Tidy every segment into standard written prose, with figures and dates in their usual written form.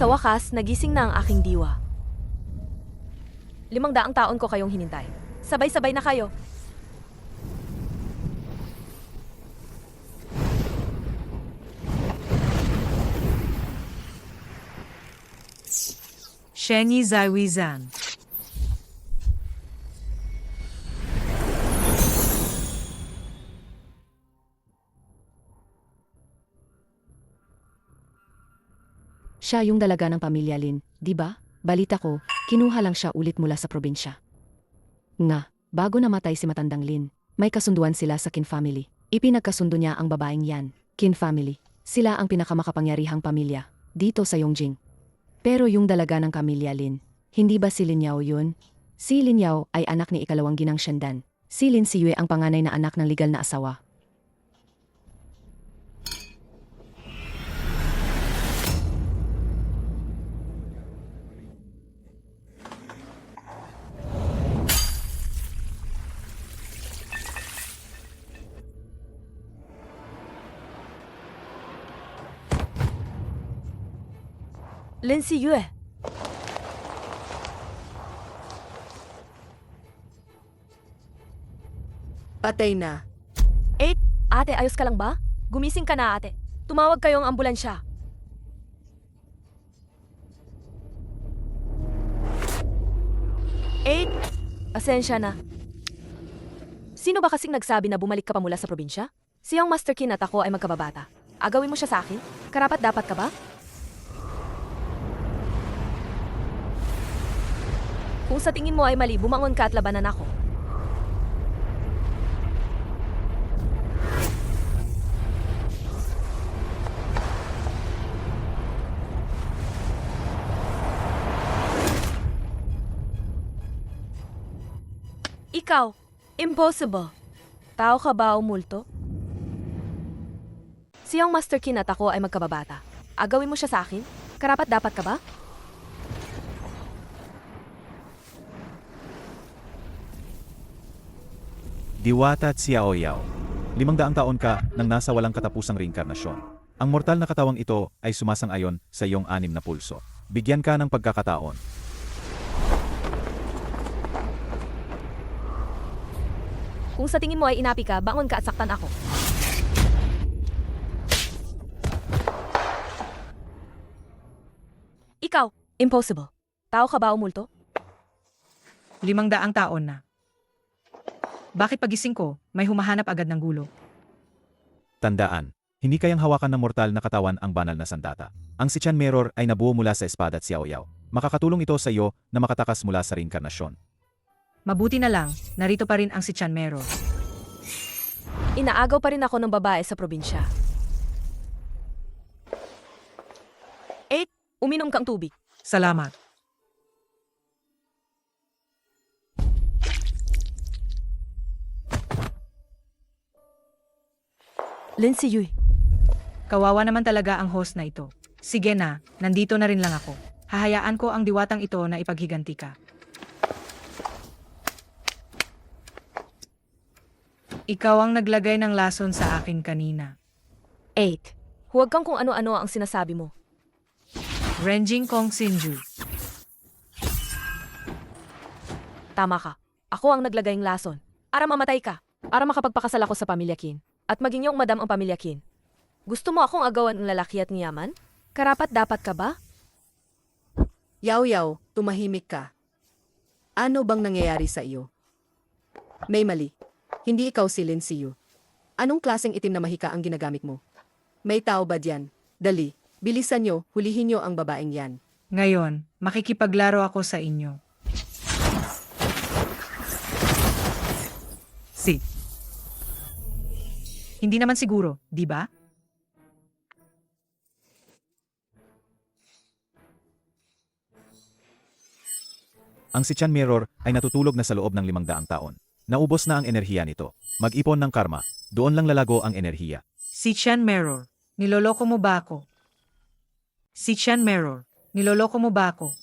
Sa wakas, nagising na ang aking diwa. 500 taon ko kayong hinintay. Sabay-sabay na kayo. Shenyi Zaiwizan. Siya yung dalaga ng pamilya Lin, di ba? Balita ko, kinuha lang siya ulit mula sa probinsya. Nga, bago namatay si matandang Lin, may kasunduan sila sa Qin family. Ipinagkasundo niya ang babaeng yan, Qin family. Sila ang pinakamakapangyarihang pamilya, dito sa Yongjing. Pero yung dalaga ng pamilya Lin, hindi ba si Lin Yao yun? Si Lin Yao ay anak ni ikalawang ginang Shendan. Si Lin Siyue ang panganay na anak ng legal na asawa. Lin Siyue. Patay na. Ate, ayos ka lang ba? Gumising ka na, ate. Tumawag kayong ambulansya. Asensya na. Sino ba kasing nagsabi na bumalik ka pa mula sa probinsya? Siyang Master Qin at ako ay magkababata. Agawin mo siya sa akin? Karapat dapat ka ba? Kung sa tingin mo ay mali, bumangon ka at labanan ako. Ikaw, impossible. Tao ka ba o multo? Siyang Master Qin at ako ay magkababata. Agawin mo siya sa akin? Karapat dapat ka ba? Diwata at Xiao Yao. 500 taon ka nang nasa walang katapusang reinkarnasyon. Ang mortal na katawang ito ay sumasang-ayon sa iyong 6 na pulso. Bigyan ka ng pagkakataon. Kung sa tingin mo ay inapi ka, bangon ka at saktan ako. Ikaw, impossible. Tao ka ba o multo? 500 taon na. Bakit pagising ko, may humahanap agad ng gulo? Tandaan, hindi kayang hawakan ng mortal na katawan ang banal na sandata. Ang si Chan Mirror ay nabuo mula sa espada at Xiao Yao. Makakatulong ito sa iyo na makatakas mula sa reinkarnasyon. Mabuti na lang, narito pa rin ang si Chan Mero. Inaagaw pa rin ako ng babae sa probinsya. Uminom kang tubig. Salamat. Lin Siyue. Kawawa naman talaga ang host na ito. Sige na, nandito na rin lang ako. Hahayaan ko ang diwatang ito na ipaghiganti ka. Ikaw ang naglagay ng lason sa akin kanina. 8. Huwag kang kung ano-ano ang sinasabi mo. Renjing Kong Sinju. Tama ka. Ako ang naglagay ng lason. Para mamatay ka. Para makapagpakasal ako sa pamilya Qin. At maging yung madam ang pamilya Qin. Gusto mo akong agawan ng lalaki at ngayaman? Karapat dapat ka ba? Yao Yao, tumahimik ka. Ano bang nangyayari sa iyo? May mali. Hindi ikaw si Lin Siyue. Anong klaseng itim na mahika ang ginagamit mo? May tao ba diyan? Dali, bilisan nyo, hulihin nyo ang babaeng yan. Ngayon, makikipaglaro ako sa inyo. Hindi naman siguro, di ba? Ang si Chan Mirror ay natutulog na sa loob ng 500 taon. Naubos na ang enerhiya nito. Mag-ipon ng karma, doon lang lalago ang enerhiya. Si Chan Mirror, niloloko mo ba ako? Si Chan Mirror, niloloko mo ba ako?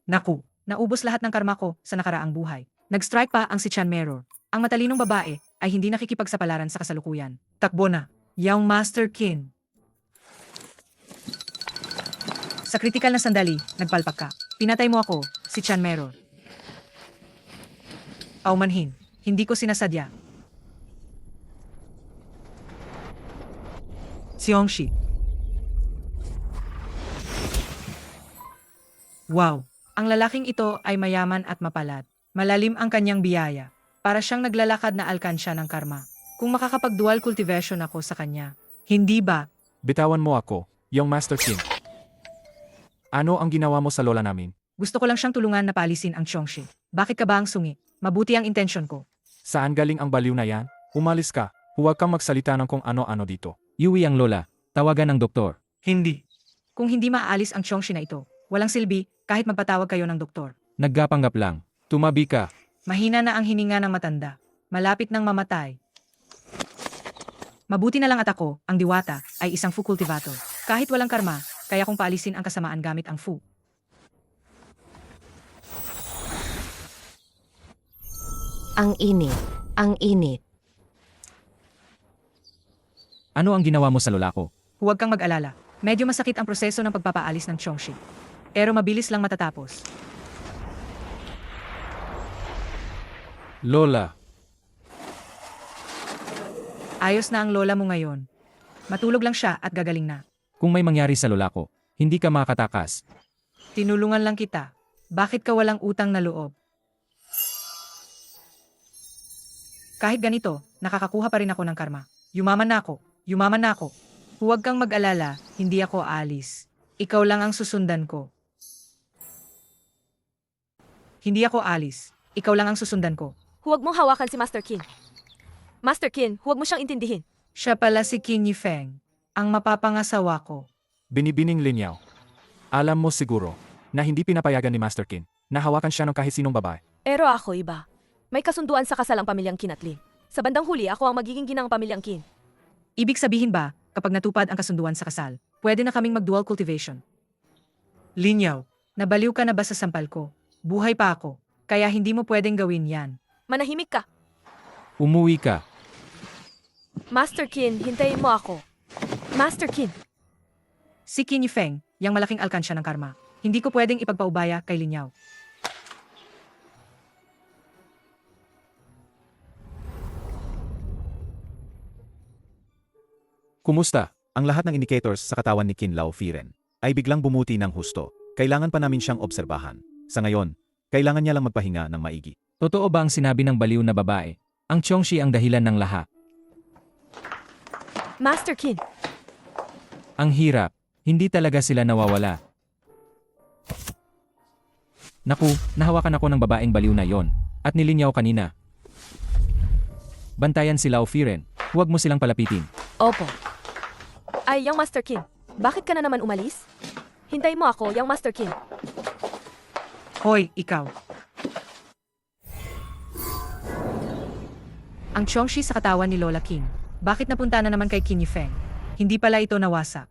Naku, naubos lahat ng karma ko sa nakaraang buhay. Nag-strike pa ang si Chan Mirror. Ang matalinong babae ay hindi nakikipagsapalaran sa kasalukuyan. Takbo na, Young Master Qin. Sa kritikal na sandali, nagpalpak ka. Pinatay mo ako, si Chan Meror. Aumanhin, hindi ko sinasadya. Si Hongxi. Wow, ang lalaking ito ay mayaman at mapalad. Malalim ang kanyang biyaya. Para siyang naglalakad na alkansya ng karma. Kung makakapag-dual cultivation ako sa kanya. Hindi ba? Bitawan mo ako, Young Master King. Ano ang ginawa mo sa lola namin? Gusto ko lang siyang tulungan na paalisin ang Chongshi. Bakit ka ba ang sungi? Mabuti ang intensyon ko. Saan galing ang baliw na yan? Umalis ka. Huwag kang magsalita ng kung ano-ano dito. Yui ang lola. Tawagan ng doktor. Hindi. Kung hindi maaalis ang Chongshi na ito, walang silbi kahit magpatawag kayo ng doktor. Naggapanggap lang. Tumabi ka. Mahina na ang hininga ng matanda. Malapit nang mamatay. Mabuti na lang at ako, ang diwata, ay isang Fu cultivator. Kahit walang karma, kaya kong paalisin ang kasamaan gamit ang Fu. Ang init. Ang init. Ano ang ginawa mo sa lola ko? Huwag kang mag-alala. Medyo masakit ang proseso ng pagpapaalis ng Chongshi. Pero mabilis lang matatapos. Lola. Ayos na ang lola mo ngayon. Matulog lang siya at gagaling na. Kung may mangyari sa lola ko, hindi ka makatakas. Tinulungan lang kita. Bakit ka walang utang na loob? Kahit ganito, nakakakuha pa rin ako ng karma. Yumaman na ako. Yumaman na ako. Huwag kang mag-alala, hindi ako aalis. Ikaw lang ang susundan ko. Hindi ako alis. Ikaw lang ang susundan ko. Huwag mong hawakan si Master Qin. Master Qin, huwag mo siyang intindihin. Siya pala si Qin Yifeng, ang mapapangasawa ko. Binibining linyaw. Alam mo siguro na hindi pinapayagan ni Master King na hawakan siya ng kahit sinong babae. Pero ako iba. May kasunduan sa kasal ang pamilyang Qin at Lin. Sa bandang huli, ako ang magiging ginang pamilyang Qin. Ibig sabihin ba, kapag natupad ang kasunduan sa kasal, pwede na kaming mag-dual cultivation? Linyaw, nabaliw ka na ba sa sampal ko? Buhay pa ako, kaya hindi mo pwedeng gawin yan. Manahimik ka. Umuwi ka. Master Qin, hintayin mo ako. Master Qin. Si Qin Yifeng, yang malaking alkansya ng karma. Hindi ko pwedeng ipagpaubaya kay Linyaw. Kumusta? Ang lahat ng indicators sa katawan ni Qin Lao Firen ay biglang bumuti ng husto. Kailangan pa namin siyang obserbahan. Sa ngayon, kailangan niya lang magpahinga ng maigi. Totoo ba ang sinabi ng baliw na babae? Ang Chongshi ang dahilan ng lahat. Master Qin. Ang hirap. Hindi talaga sila nawawala. Naku, nahawakan ako ng babaeng baliw na yon at nilinyaw kanina. Bantayan si Lao Firen. Huwag mo silang palapitin. Opo. Ay, Young Master Qin. Bakit ka na naman umalis? Hintay mo ako, Young Master Qin. Hoy, ikaw. Ang Chongshi sa katawan ni Lola Qin. Bakit napunta na naman kay Qin Yifeng? Hindi pala ito nawasak.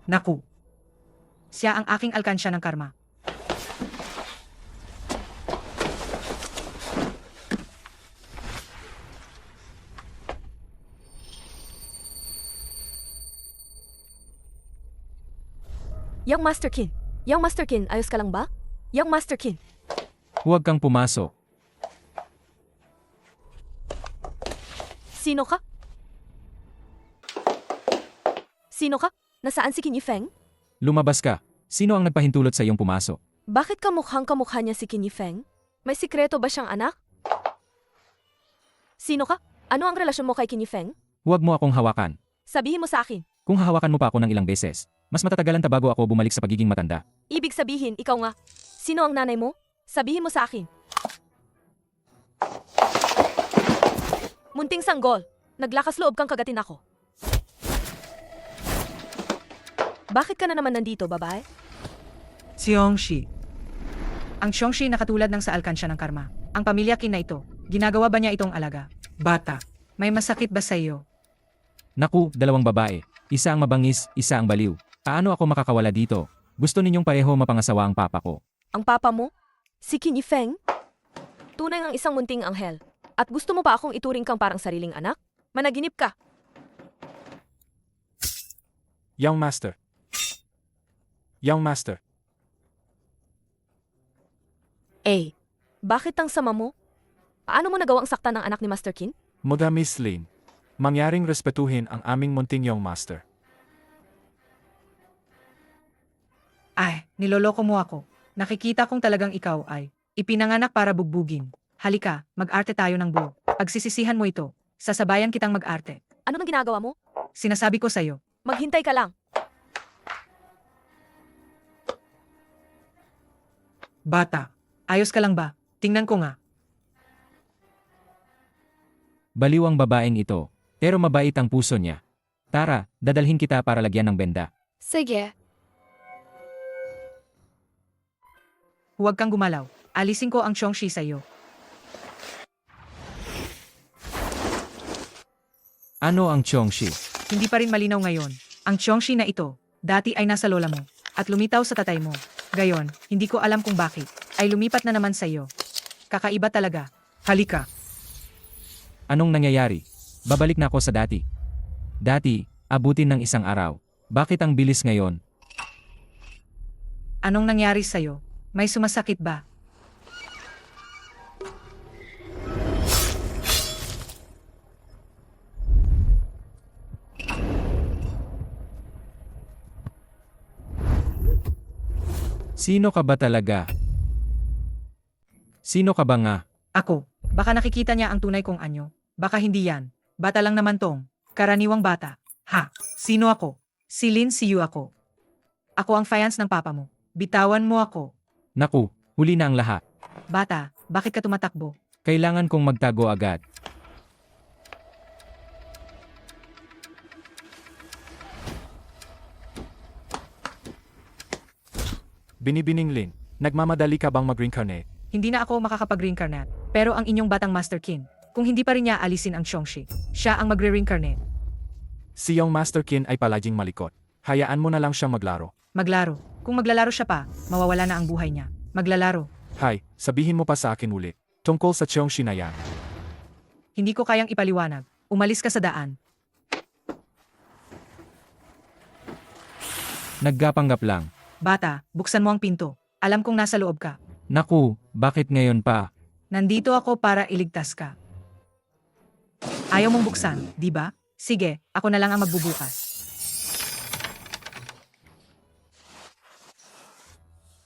Naku. Siya ang aking alkansya ng karma. Young Master Qin. Young Master Qin, ayos ka lang ba? Young Master Qin. Huwag kang pumasok. Sino ka? Sino ka? Nasaan si Qin Yifeng? Lumabas ka. Sino ang nagpahintulot sa iyong pumasok? Bakit kamukhang-kamukha niya si Qin Yifeng? May sikreto ba siyang anak? Sino ka? Ano ang relasyon mo kay Qin Yifeng? Huwag mo akong hawakan. Sabihin mo sa akin. Kung hahawakan mo pa ako ng ilang beses, mas matatagalan ta bago ako bumalik sa pagiging matanda. Ibig sabihin, ikaw nga. Sino ang nanay mo? Sabihin mo sa akin. Munting sanggol. Naglakas loob kang kagatin ako. Bakit ka na naman nandito, babae? Si Hongxi. Ang Chongshi na katulad ng sa alkansya ng karma. Ang pamilya Qin na ito, ginagawa ba niya itong alaga? Bata, may masakit ba sa iyo? Naku, dalawang babae. Isa ang mabangis, isa ang baliw. Paano ako makakawala dito? Gusto ninyong pareho mapangasawa ang papa ko. Ang papa mo? Si Qin Yifeng? Tunay ang isang munting anghel. At gusto mo pa akong ituring kang parang sariling anak? Managinip ka. Young Master. Young Master. Bakit ang sama mo? Paano mo nagawang saktan ng anak ni Master Kin? Muda Miss Lin. Mangyaring respetuhin ang aming munting Young Master. Ay, niloloko mo ako. Nakikita kong talagang ikaw ay ipinanganak para bugbugin. Halika, mag-arte tayo ng buo. Pagsisisihan mo ito, sasabayan kitang mag-arte. Ano nang ginagawa mo? Sinasabi ko sa'yo, Maghintay ka lang. bata, ayos ka lang ba? Tingnan ko nga. Baliw ang babaeng ito, pero mabait ang puso niya. Tara, dadalhin kita para lagyan ng benda. Sige. Huwag kang gumalaw. Alisin ko ang Chongshi sa'yo. Ano ang Chongshi? Hindi pa rin malinaw ngayon. Ang Chongshi na ito, dati ay nasa lola mo, at lumitaw sa tatay mo. Gayon, hindi ko alam kung bakit, ay lumipat na naman sa'yo. Kakaiba talaga. Halika. Anong nangyayari? Babalik na ako sa dati. Dati, abutin ng isang araw. Bakit ang bilis ngayon? Anong nangyari sa'yo? May sumasakit ba? Sino ka ba talaga? Sino ka ba nga? Ako, baka nakikita niya ang tunay kong anyo. Baka hindi yan. Bata lang naman tong. Karaniwang bata. Ha? Sino ako? Si Lin Siyu ako. Ako ang fiance ng papa mo. Bitawan mo ako. Naku, huli na ang lahat. Bata, bakit ka tumatakbo? Kailangan kong magtago agad. Binibining Lin, nagmamadali ka bang mag-reincarnate? Hindi na ako makakapag-reincarnate. Pero ang inyong batang Master Kin, kung hindi pa rin niya alisin ang Chongshi, siya ang magre-reincarnate. Si Young Master Qin ay palaging malikot. Hayaan mo na lang siyang maglaro. Maglaro. Kung maglalaro siya pa, mawawala na ang buhay niya. Maglalaro. Hay, sabihin mo pa sa akin ulit. Tungkol sa Chongshi na yan. Hindi ko kayang ipaliwanag. Umalis ka sa daan. Naggapanggap lang. Bata, buksan mo ang pinto. Alam kong nasa loob ka. Naku, bakit ngayon pa? Nandito ako para iligtas ka. Ayaw mong buksan, di ba? Sige, ako na lang ang magbubukas.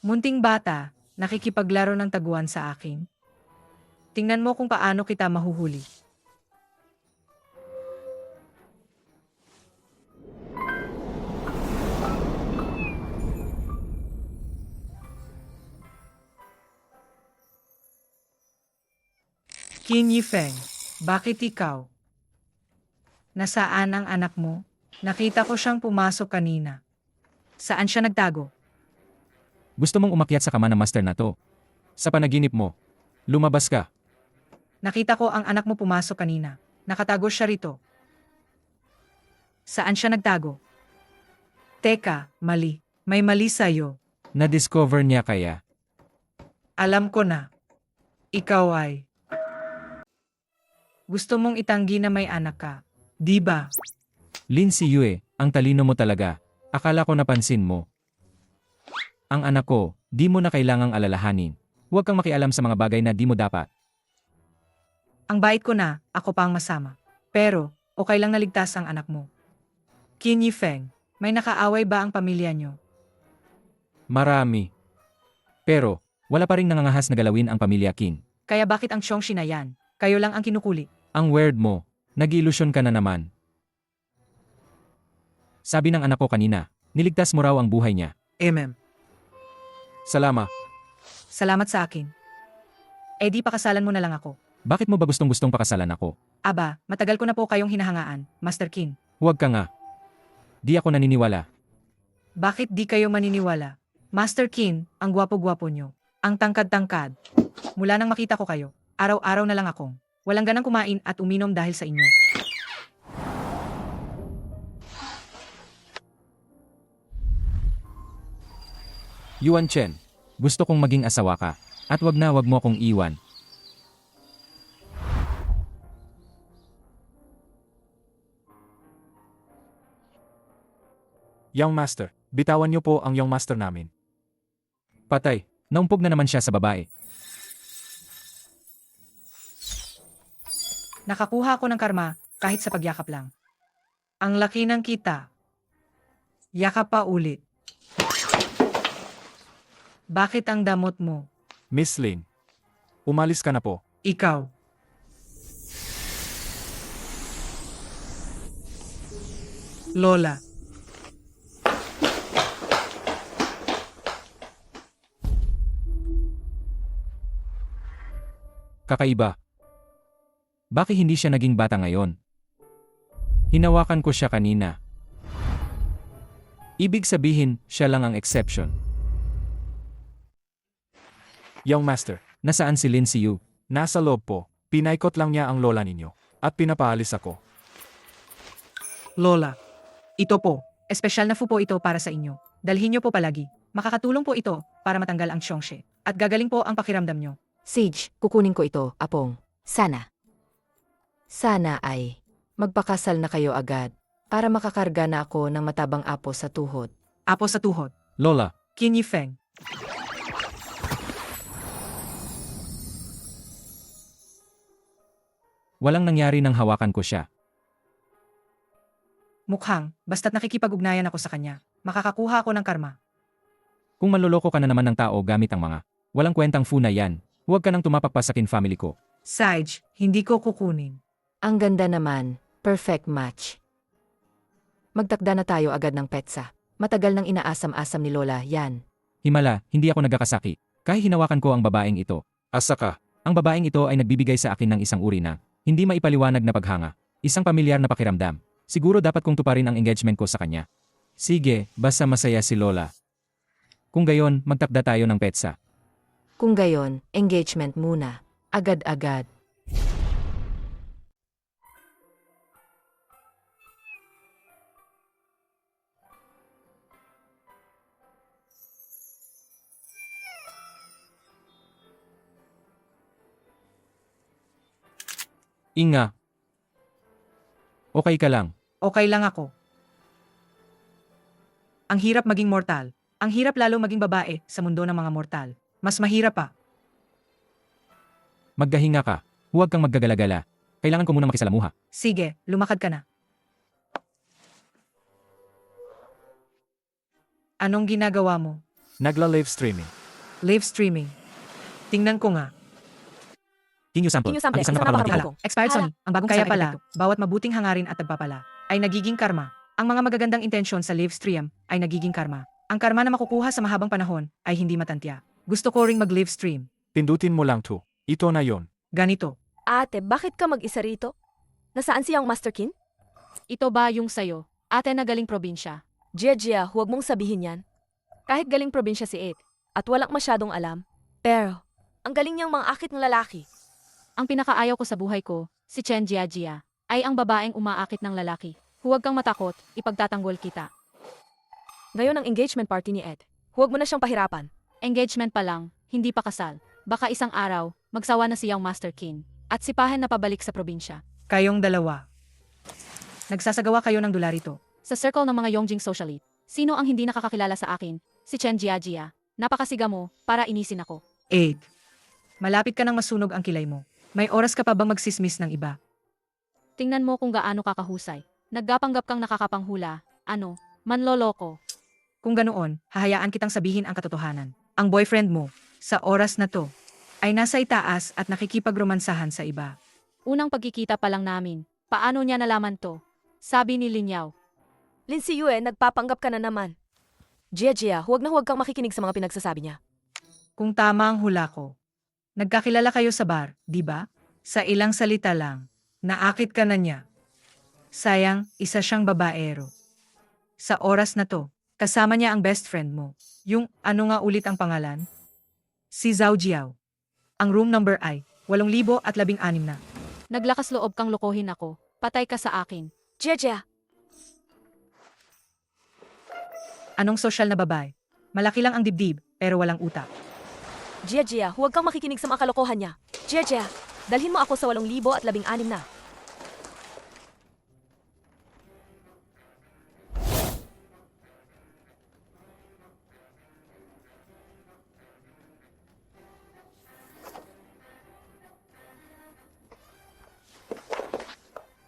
Munting bata, nakikipaglaro ng taguan sa akin. Tingnan mo kung paano kita mahuhuli. Qin Yifeng, bakit ikaw? Nasaan ang anak mo? Nakita ko siyang pumasok kanina. Saan siya nagtago? Gusto mong umakyat sa kama ng master na to? Sa panaginip mo, lumabas ka. Nakita ko ang anak mo pumasok kanina. Nakatago siya rito. Saan siya nagtago? Teka, mali. May mali sa'yo. Na-discover niya kaya? Alam ko na. Ikaw ay... Gusto mong itanggi na may anak ka. Di ba? Lin Siyue, ang talino mo talaga. Akala ko napansin mo. Ang anak ko, di mo na kailangang alalahanin. Huwag kang makialam sa mga bagay na di mo dapat. Ang bait ko na, ako pa ang masama. Pero, okay lang naligtas ang anak mo. Qin Yifeng, may nakaaway ba ang pamilya niyo? Marami. Pero, wala pa ring nangangahas na galawin ang pamilya Qin. Kaya bakit ang Chongshi na yan? Kayo lang ang kinukuli. Ang weird mo, nag-ilusyon ka na naman. Sabi ng anak ko kanina, niligtas mo raw ang buhay niya. Salamat. Salamat sa akin. Eh di pakasalan mo na lang ako. Bakit mo ba gustong-gustong pakasalan ako? Aba, matagal ko na po kayong hinahangaan, Master Qin. Huwag ka nga. Di ako naniniwala. Bakit di kayo maniniwala? Master Qin, ang gwapo-gwapo nyo. Ang tangkad-tangkad. Mula nang makita ko kayo, araw-araw na lang akong walang ganang kumain at uminom dahil sa inyo. Yuan Chen, gusto kong maging asawa ka. At wag mo akong iwan. Young Master, Bitawan niyo po ang young master namin. Patay, naumpog na naman siya sa babae. Nakakuha ko ng karma kahit sa pagyakap lang. Ang laki ng kita. Yakap pa ulit. Bakit ang damot mo? Miss Lin, umalis ka na po. Ikaw. Lola. Kakaiba. Bakit hindi siya naging bata ngayon? Hinawakan ko siya kanina. Ibig sabihin, siya lang ang exception. Young Master, nasaan si Lin Siyu? Nasa loob po. Pinaikot lang niya ang lola ninyo. At pinapaalis ako. Lola. Ito po. Espesyal na po ito para sa inyo. Dalhin niyo po palagi. Makakatulong po ito para matanggal ang Xiongxie. At gagaling po ang pakiramdam niyo. Sage, kukunin ko ito, Apong. Sana. Sana ay magpakasal na kayo agad para makakarga na ako ng matabang apo sa tuhod. Apo sa tuhod. Lola, Qin Yifeng. walang nangyari nang hawakan ko siya. Mukhang, basta't nakikipag-ugnayan ako sa kanya, makakakuha ako ng karma. Kung manloloko ka na naman ng tao gamit ang mga walang kwentang funa yan, huwag ka nang tumapak pa sa kin family ko. Sage, hindi ko kukunin. Ang ganda naman, perfect match. Magtakda na tayo agad ng petsa. Matagal nang inaasam-asam ni Lola, yan. Himala, hindi ako nagkakasaki. Kahit hinawakan ko ang babaeng ito. Asa ka? Ang babaeng ito ay nagbibigay sa akin ng isang uri na hindi maipaliwanag na paghanga. Isang pamilyar na pakiramdam. Siguro dapat kong tuparin ang engagement ko sa kanya. Sige, basta masaya si Lola. Kung gayon, magtakda tayo ng petsa. Kung gayon, engagement muna. Agad-agad. Inga. Okay ka lang. Okay lang ako. Ang hirap maging mortal. Ang hirap lalo maging babae sa mundo ng mga mortal. Mas mahirap pa. Maggahinga ka. Huwag kang maggagala-gala. Kailangan ko muna makisalamuha. Sige, lumakad ka na. Anong ginagawa mo? Nagla-live streaming. Live streaming. Tingnan ko nga. Kinyo sample. Kinyo sample. Ang isang Isang napakalaki napakarunong ko. ko. Expired Hala. Sony, ang bagong Kaya kaya pala, bawat mabuting hangarin at tagpapala ay nagiging karma. Ang mga magagandang intensyon sa live stream ay nagiging karma. Ang karma na makukuha sa mahabang panahon ay hindi matantya. Gusto ko ring mag-live stream. Pindutin mo lang to. Ito na yon. Ganito. Ate, bakit ka mag-isa rito? Nasaan si Young Master Kin? Ito ba yung sayo? Ate na galing probinsya. Gia, huwag mong sabihin yan. Kahit galing probinsya si Ed, at walang masyadong alam, pero, ang galing niyang mga akit ng lalaki. Ang pinakaayaw ko sa buhay ko, si Chen Jia, ay ang babaeng umaakit ng lalaki. Huwag kang matakot, ipagtatanggol kita. Ngayon ang engagement party ni Ed. Huwag mo na siyang pahirapan. Engagement pa lang, hindi pa kasal. Baka isang araw, magsawa na si Young Master Kin. At sipahin na pabalik sa probinsya. Kayong dalawa. Nagsasagawa kayo ng dolarito. Sa circle ng mga Yongjing socialite, sino ang hindi nakakakilala sa akin? Si Chen Jia. Napakasiga mo, para inisin ako. 8. Malapit ka nang masunog ang kilay mo. May oras ka pa bang magsismis ng iba? Tingnan mo kung gaano kakahusay. Naggapanggap kang nakakapanghula. Ano, manloloko. Kung ganoon, hahayaan kitang sabihin ang katotohanan. Ang boyfriend mo, sa oras na to, ay nasa itaas at nakikipagromansahan sa iba. Unang pagkikita pa lang namin. Paano niya nalaman to? Sabi ni Lin Yao. Lin Si Yue, nagpapanggap ka na naman. Gia, huwag na huwag kang makikinig sa mga pinagsasabi niya. Kung tama ang hula ko, nagkakilala kayo sa bar, di ba? Sa ilang salita lang, naakit ka na niya. Sayang, isa siyang babaero. Sa oras na to, kasama niya ang best friend mo. Yung ano nga ulit ang pangalan? Si Zhao Jiao. Ang room number ay 8,016 na. Naglakas loob kang lokohin ako. Patay ka sa akin. Gia, Anong sosyal na babae? Malaki lang ang dibdib, pero walang utak. Gia, huwag kang makikinig sa mga kalokohan niya. Gia, dalhin mo ako sa 8,016 na.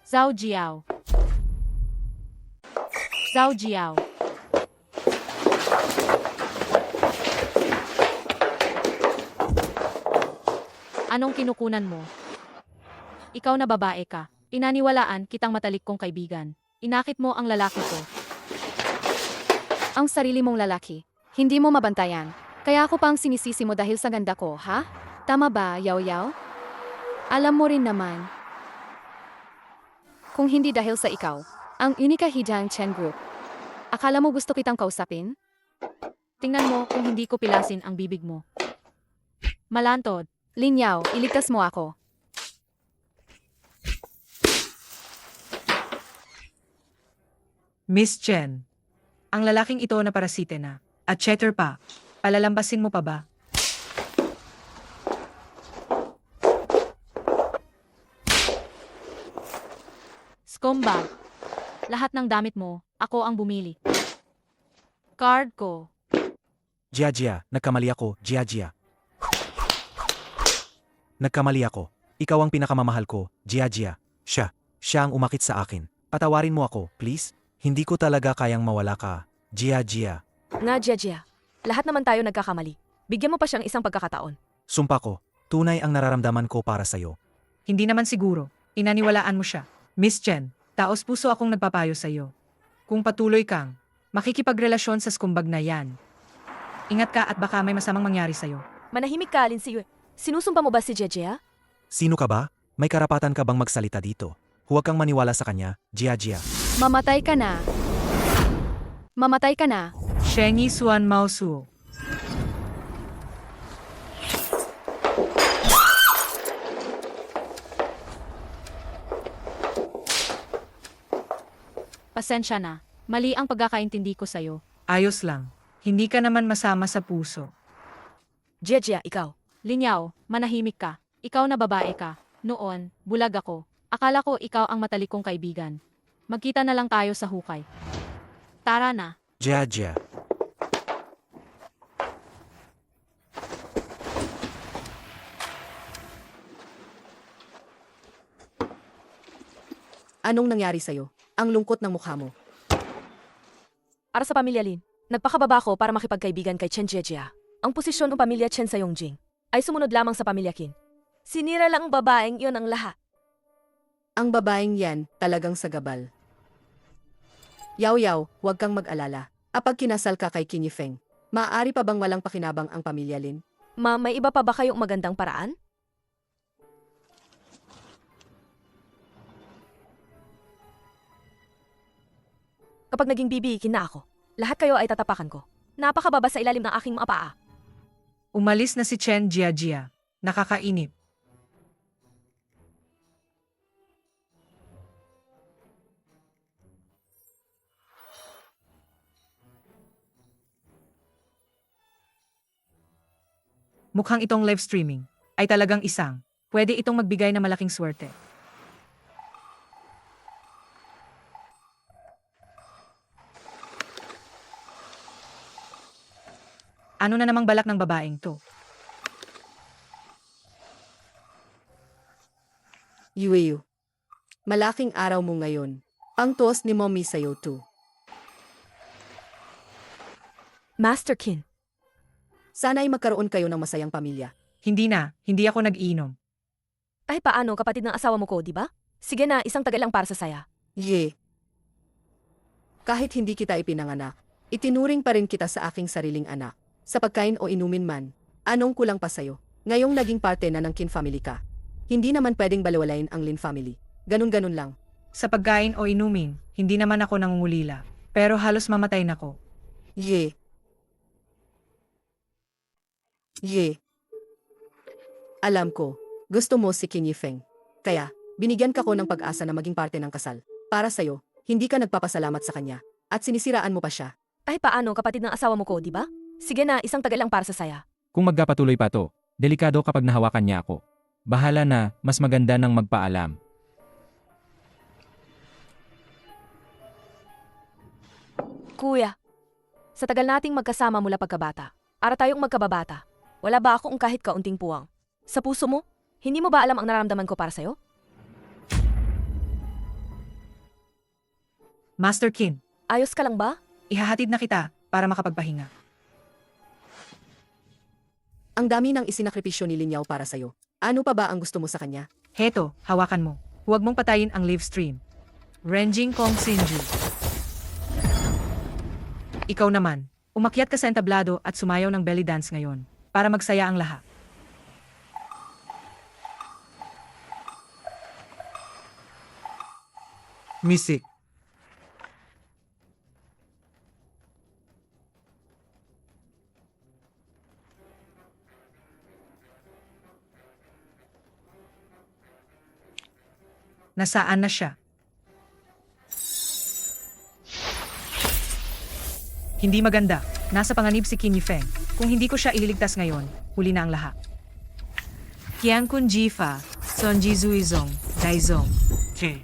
Zhao Jiao. Zhao Jiao. Anong kinukunan mo? Ikaw na babae ka. Inaniwalaan kitang matalik kong kaibigan. Inakit mo ang lalaki ko. Ang sarili mong lalaki. Hindi mo mabantayan. Kaya ako pang sinisisi mo dahil sa ganda ko, ha? Tama ba, Yaw Yaw? Alam mo rin naman. Kung hindi dahil sa ikaw, ang Unica Hijang Chen Group. Akala mo gusto kitang kausapin? Tingnan mo kung hindi ko pilasin ang bibig mo. Malantod. Linyaw, iligtas mo ako. Miss Chen, ang lalaking ito na parasite na. At cheater pa. Palalambasin mo pa ba? Scumbag. Lahat ng damit mo, ako ang bumili. Card ko. Jia, nagkamali ako, Jia. Nagkamali ako. Ikaw ang pinakamamahal ko, Jia. Siya ang umakit sa akin. Patawarin mo ako, please. Hindi ko talaga kayang mawala ka, Jia. Nga, Jia. Lahat naman tayo nagkakamali. Bigyan mo pa siyang isang pagkakataon. Sumpa ko, tunay ang nararamdaman ko para sa'yo. Hindi naman siguro. Inaniwalaan mo siya. Miss Chen, taos puso akong nagpapayo sa'yo. Kung patuloy kang makikipagrelasyon sa skumbag na yan, ingat ka at baka may masamang mangyari sa'yo. Manahimik ka, Lin Siyo. Sinusumpa mo ba si Jia? Sino ka ba? May karapatan ka bang magsalita dito? Huwag kang maniwala sa kanya, Jia. Mamatay ka na. Mamatay ka na. Shengi Suan Maosu. Pasensya na. Mali ang pagkakaintindi ko sa'yo. Ayos lang. Hindi ka naman masama sa puso. Jia, ikaw. Linyaw, manahimik ka. Ikaw na babae ka. Noon, bulag ako. Akala ko ikaw ang matalik kong kaibigan. Magkita na lang tayo sa hukay. Tara na. Jia. Anong nangyari sa'yo? Ang lungkot ng mukha mo. Para sa pamilya Lin, nagpakababa ko para makipagkaibigan kay Chen Jia. Ang posisyon ng pamilya Chen sa Yongjing ay sumunod lamang sa pamilya Qin. Sinira lang ang babaeng iyon ang lahat. Ang babaeng yan talagang sagabal. Yaw, huwag kang mag-alala. Apag kinasal ka kay Qin Yifeng, maaari pa bang walang pakinabang ang pamilya Lin? May iba pa ba kayong magandang paraan? Kapag naging bibiikin na ako, lahat kayo ay tatapakan ko. Napakababa sa ilalim ng aking mga paa. Umalis na si Chen Jia. Nakakainip. Mukhang itong live streaming ay talagang isang. Pwede itong magbigay ng malaking swerte. Ano na namang balak ng babaeng to? Yueyu. Malaking araw mo ngayon. Ang toast ni Mommy sa'yo too. Master Qin, Sana ay magkaroon kayo ng masayang pamilya. Hindi ako nag-iinom. kahit paano kapatid ng asawa mo ko, di ba? Sige na, isang tagal lang para sa saya. Ye. Kahit hindi kita ipinanganak, itinuring pa rin kita sa aking sariling anak. Sa pagkain o inumin man, anong kulang pa sa'yo? Ngayong naging parte na ng Qin family ka. Hindi naman pwedeng balewalain ang Lin family. Ganun-ganun lang. Sa pagkain o inumin, hindi naman ako nangungulila. Pero halos mamatay na ko. Ye. Alam ko, gusto mo si Qin Yifeng. Kaya, binigyan ka ko ng pag-asa na maging parte ng kasal. Para sa'yo, hindi ka nagpapasalamat sa kanya. At sinisiraan mo pa siya. Kahit paano kapatid ng asawa mo ko, di ba? Sige na, isang tagal lang para sa saya. Kung magkapatuloy pa to, delikado kapag nahawakan niya ako. Bahala na, mas maganda nang magpaalam. Kuya, sa tagal nating magkasama mula pagkabata, ara tayong magkababata, wala ba akong kahit kaunting puwang? Sa puso mo, hindi mo ba alam ang nararamdaman ko para sa'yo? Master Qin, Ayos ka lang ba? ihahatid na kita para makapagpahinga. Ang dami ng isinakripisyo ni Lin Yao para sa'yo. Ano pa ba ang gusto mo sa kanya? Heto, hawakan mo. Huwag mong patayin ang live stream. Renjing Kong Sinju. Ikaw naman, umakyat ka sa entablado at sumayaw ng belly dance ngayon para magsaya ang lahat. Music. Nasaan na siya? Hindi maganda. Nasa panganib si Qin Yifeng. Kung hindi ko siya ililigtas ngayon, huli na ang lahat. Qiang Kun Jifa, Sonji Zuizong, Daizong. Che.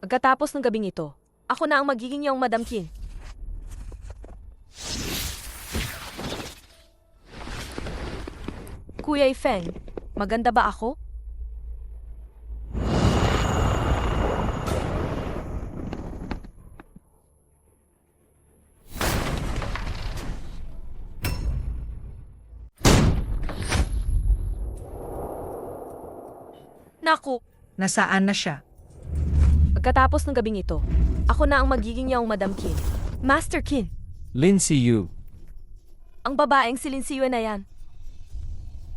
Pagkatapos ng gabing ito, ako na ang magiging iyong Madam Qin. Kuya Feng, maganda ba ako? Naku, Nasaan na siya? pagkatapos ng gabing ito, ako na ang magiging iyong Madam Qin. Master Qin, Lin Si Yu. ang babaeng si Lin Siyue na yan.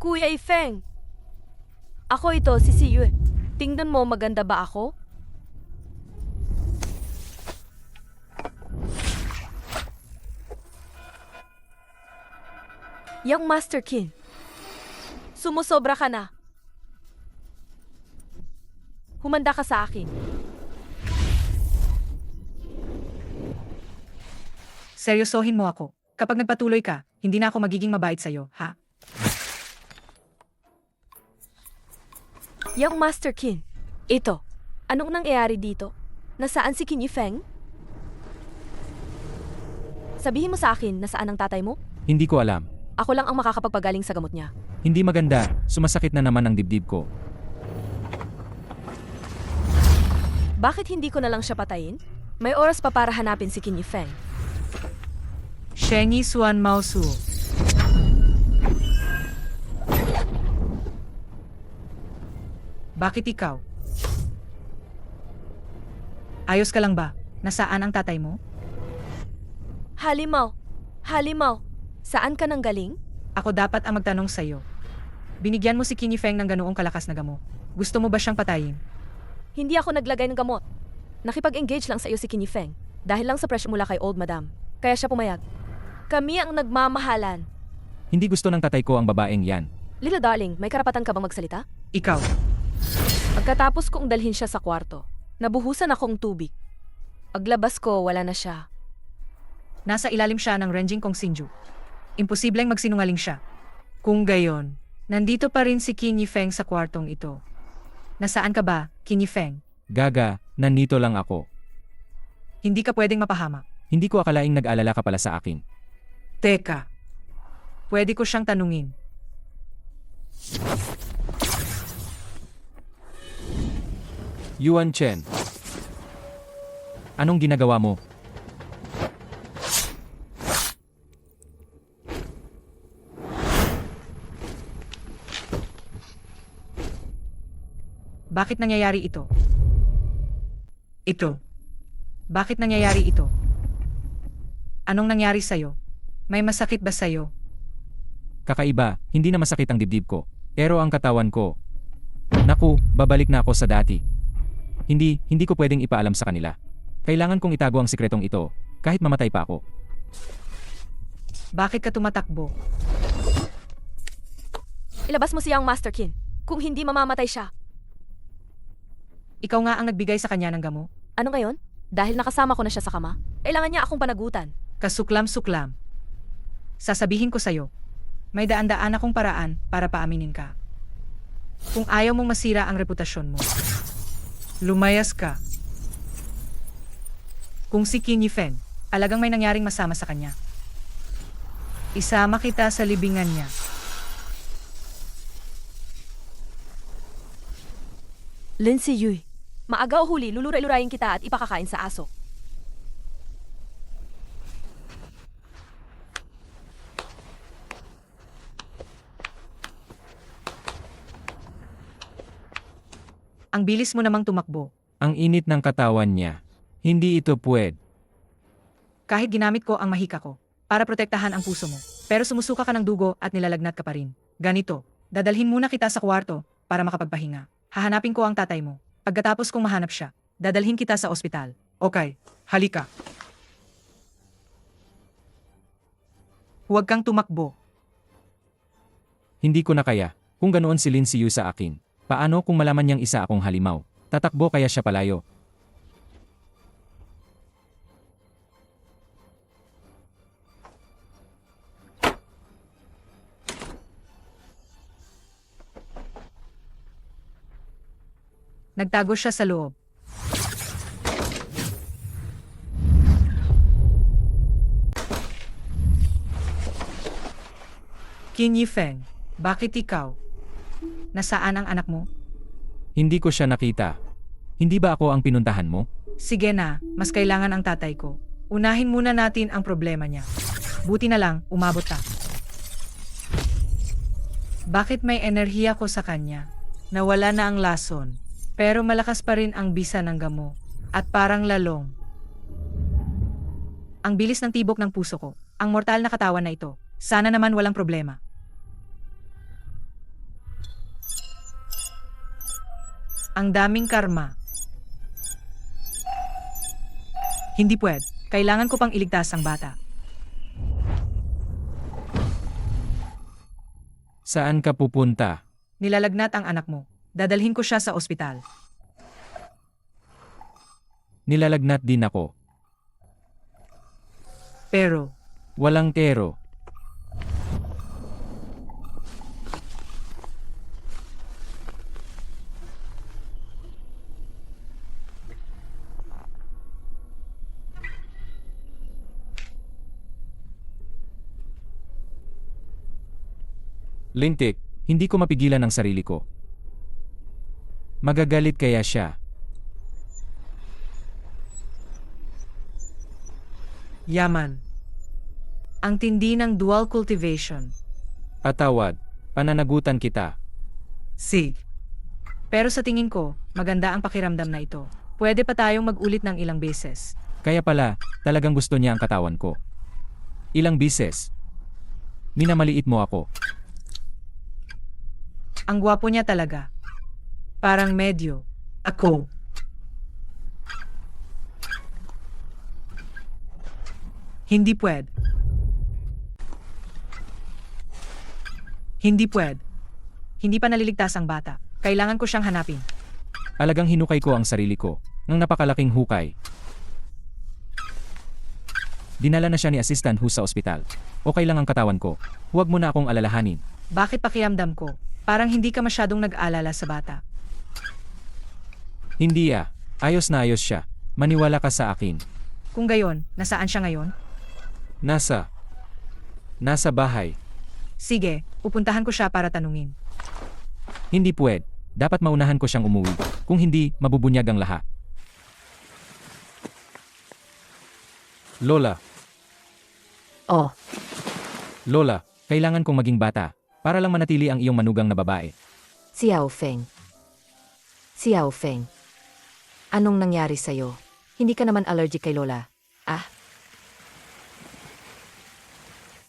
Kuya Feng, ako ito si Siyue. Tingnan mo maganda ba ako? Yang Master Qin, sumusobra ka na. Humanda ka sa akin. Seryosohin mo ako. Kapag nagpatuloy ka, hindi na ako magiging mabait sa'yo, ha? Yang Master Qin, ito, anong nangyayari dito? Nasaan si Qin Yifeng? Sabihin mo sa akin, nasaan ang tatay mo? Hindi ko alam. Ako lang ang makakapagpagaling sa gamot niya. Hindi maganda, sumasakit na naman ang dibdib ko. Bakit hindi ko na lang siya patayin? May oras pa para hanapin si Qin Yifeng. Shengi Suan Mao Suo. Bakit ikaw? Ayos ka lang ba? Nasaan ang tatay mo? Halimaw! Halimaw! Saan ka nang galing? Ako dapat ang magtanong sa'yo. Binigyan mo si Qin Yifeng ng ganoong kalakas na gamot. Gusto mo ba siyang patayin? Hindi ako naglagay ng gamot. Nakipag-engage lang sa iyo si Qin Yifeng dahil lang sa presyo mula kay Old Madam. Kaya siya pumayag. Kami ang nagmamahalan. Hindi gusto ng tatay ko ang babaeng yan. Little darling, may karapatan ka bang magsalita? Ikaw. Pagkatapos kong dalhin siya sa kwarto, nabuhusan akong tubig. Paglabas ko, wala na siya. Nasa ilalim siya ng Renjing Kong Sinju. Imposibleng magsinungaling siya. Kung gayon, nandito pa rin si Qin Yifeng sa kwartong ito. Nasaan ka ba, Qin Yifeng? Gaga, nandito lang ako. Hindi ka pwedeng mapahama. Hindi ko akalaing nag-alala ka pala sa akin. Teka, pwede ko siyang tanungin. Yuan Chen. Anong ginagawa mo? Bakit nangyayari ito? Ito. Bakit nangyayari ito? Anong nangyari sa'yo? May masakit ba sa'yo? Kakaiba, hindi na masakit ang dibdib ko. Pero ang katawan ko. Naku, babalik na ako sa dati. Hindi ko pwedeng ipaalam sa kanila. Kailangan kong itago ang sikretong ito, kahit mamatay pa ako. Bakit ka tumatakbo? Ilabas mo siyang Master Qin. Kung hindi mamamatay siya. Ikaw nga ang nagbigay sa kanya ng gamo. Ano ngayon? Dahil nakasama ko na siya sa kama, kailangan niya akong panagutan. Kasuklam-suklam. Sasabihin ko sa'yo, may daan-daan akong paraan para paaminin ka. Kung ayaw mong masira ang reputasyon mo, lumayas ka. Kung si Qin Yifeng, alagang may nangyaring masama sa kanya. Isama kita sa libingan niya. Lindsay Yui. Maaga o huli, luluray-lurayin kita at ipakakain sa aso. Ang bilis mo namang tumakbo. Ang init ng katawan niya. Hindi ito pwed. Kahit ginamit ko ang mahika ko para protektahan ang puso mo. Pero sumusuka ka ng dugo at nilalagnat ka pa rin. Ganito, dadalhin muna kita sa kwarto para makapagpahinga. Hahanapin ko ang tatay mo. Pagkatapos kong mahanap siya, dadalhin kita sa ospital. Okay, halika. Huwag kang tumakbo. Hindi ko na kaya. Kung ganoon si Lindsay Yu sa akin. Paano kung malaman niyang isa akong halimaw? Tatakbo kaya siya palayo. Nagtago siya sa loob. Qin Yifeng, bakit ikaw? Nasaan ang anak mo? Hindi ko siya nakita. Hindi ba ako ang pinuntahan mo? Sige na, mas kailangan ang tatay ko. Unahin muna natin ang problema niya. Buti na lang, umabot ka. Bakit may enerhiya ko sa kanya? Nawala na ang lason. Pero malakas pa rin ang bisa ng gamo. At parang lalong. Ang bilis ng tibok ng puso ko. Ang mortal na katawan na ito. Sana naman walang problema. Ang daming karma. Hindi pwede. Kailangan ko pang iligtas ang bata. Saan ka pupunta? Nilalagnat ang anak mo. Dadalhin ko siya sa ospital. Nilalagnat din ako. Pero, Walang kero. Lintik, hindi ko mapigilan ang sarili ko. Magagalit kaya siya. yaman. Ang tindi ng dual cultivation. Patawad, pananagutan kita. Si. Pero sa tingin ko, maganda ang pakiramdam na ito. Pwede pa tayong mag-ulit ng ilang beses. Kaya pala, talagang gusto niya ang katawan ko. Ilang bises. Minamaliit mo ako. Ang gwapo niya talaga. Parang medyo. Ako. Hindi pwede. Hindi pwede. Hindi pa naliligtas ang bata. Kailangan ko siyang hanapin. Alagang hinukay ko ang sarili ko, ng napakalaking hukay. Dinala na siya ni Assistant Hu sa ospital. Okay lang ang katawan ko. Huwag mo na akong alalahanin. Bakit pakiramdam ko? Parang hindi ka masyadong nag-alala sa bata. Hindi ah. Ayos na ayos siya. Maniwala ka sa akin. Kung gayon, nasaan siya ngayon? Nasa bahay. Sige, pupuntahan ko siya para tanungin. Hindi pwede. Dapat maunahan ko siyang umuwi. Kung hindi, mabubunyag ang lahat. Lola, Oh, Lola, kailangan kong maging bata para lang manatili ang iyong manugang na babae. Xiao Feng. Xiao Feng. Anong nangyari sa'yo? Hindi ka naman allergic kay Lola.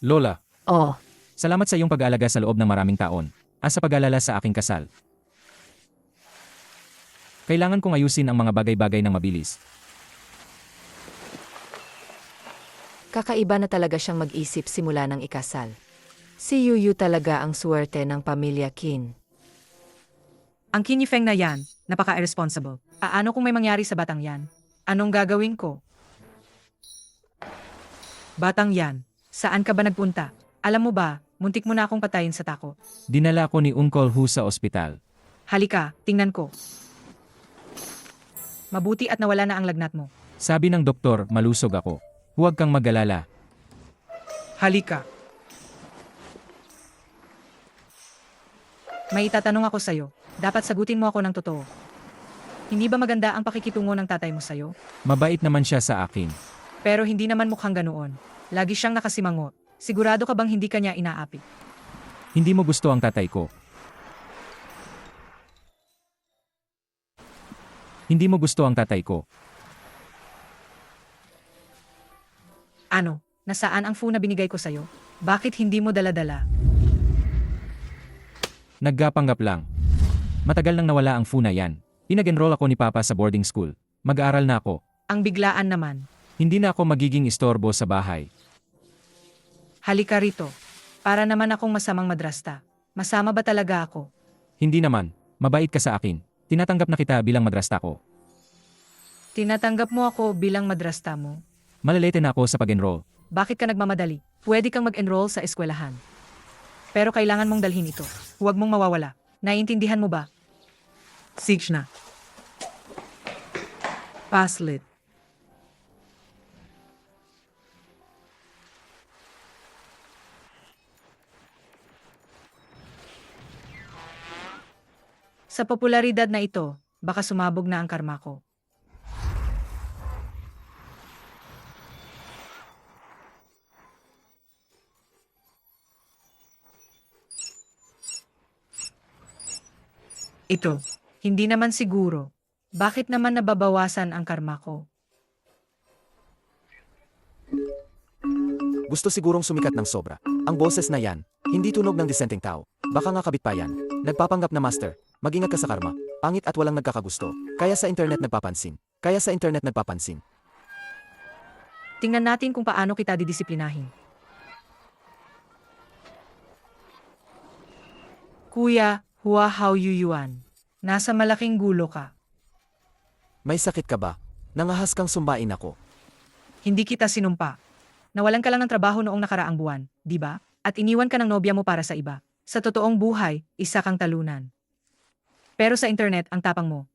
Lola, Oh, salamat sa iyong pag-aalaga sa loob ng maraming taon. At sa pag-alala sa aking kasal. Kailangan kong ayusin ang mga bagay-bagay ng mabilis. kakaiba na talaga siyang mag-isip simula ng ikasal. Si Yuyu talaga ang suwerte ng pamilya Qin. Ang Qin Yifeng na yan, napaka-irresponsible. Paano kung may mangyari sa batang yan? Anong gagawin ko? Batang yan, saan ka ba nagpunta? Alam mo ba, muntik mo na akong patayin sa tako. Dinala ko ni Uncle Hu sa ospital. Halika, tingnan ko. Mabuti at nawala na ang lagnat mo. Sabi ng doktor, malusog ako. Huwag kang mag-alala. Halika. May itatanong ako sa'yo. Dapat sagutin mo ako ng totoo. Hindi ba maganda ang pakikitungo ng tatay mo sa'yo? Mabait naman siya sa akin. Pero hindi naman mukhang ganoon. Lagi siyang nakasimangot. Sigurado ka bang hindi kanya inaapi? Hindi mo gusto ang tatay ko. Hindi mo gusto ang tatay ko. Ano? Nasaan ang phone na binigay ko sa'yo? Bakit hindi mo dala-dala? Naggapanggap lang. Matagal nang nawala ang funa yan. Pinag-enroll ako ni Papa sa boarding school. Mag-aaral na ako. Ang biglaan naman. Hindi na ako magiging istorbo sa bahay. Halika rito. Para naman akong masamang madrasta. Masama ba talaga ako? Hindi naman. Mabait ka sa akin. Tinatanggap na kita bilang madrasta ko. Tinatanggap mo ako bilang madrasta mo. Malalete na ako sa pag-enroll. Bakit ka nagmamadali? Pwede kang mag-enroll sa eskwelahan. Pero kailangan mong dalhin ito. Huwag mong mawawala. Naiintindihan mo ba? Siege na. Paslit. Sa popularidad na ito, baka sumabog na ang karma ko. Ito, hindi naman siguro. Bakit naman nababawasan ang karma ko? Gusto sigurong sumikat ng sobra. Ang boses na yan, hindi tunog ng disenteng tao. Baka nga kabit pa yan. Nagpapanggap na master. Mag-ingat ka sa karma. Pangit at walang nagkakagusto. Kaya sa internet nagpapansin. Tingnan natin kung paano kita didisiplinahin. Kuya, Hua Hao Yuyuan. Nasa malaking gulo ka. May sakit ka ba? Nangahas kang sumbain ako. Hindi kita sinumpa. Nawalan ka lang ng trabaho noong nakaraang buwan, di ba? At iniwan ka ng nobya mo para sa iba. Sa totoong buhay, isa kang talunan. Pero sa internet, ang tapang mo,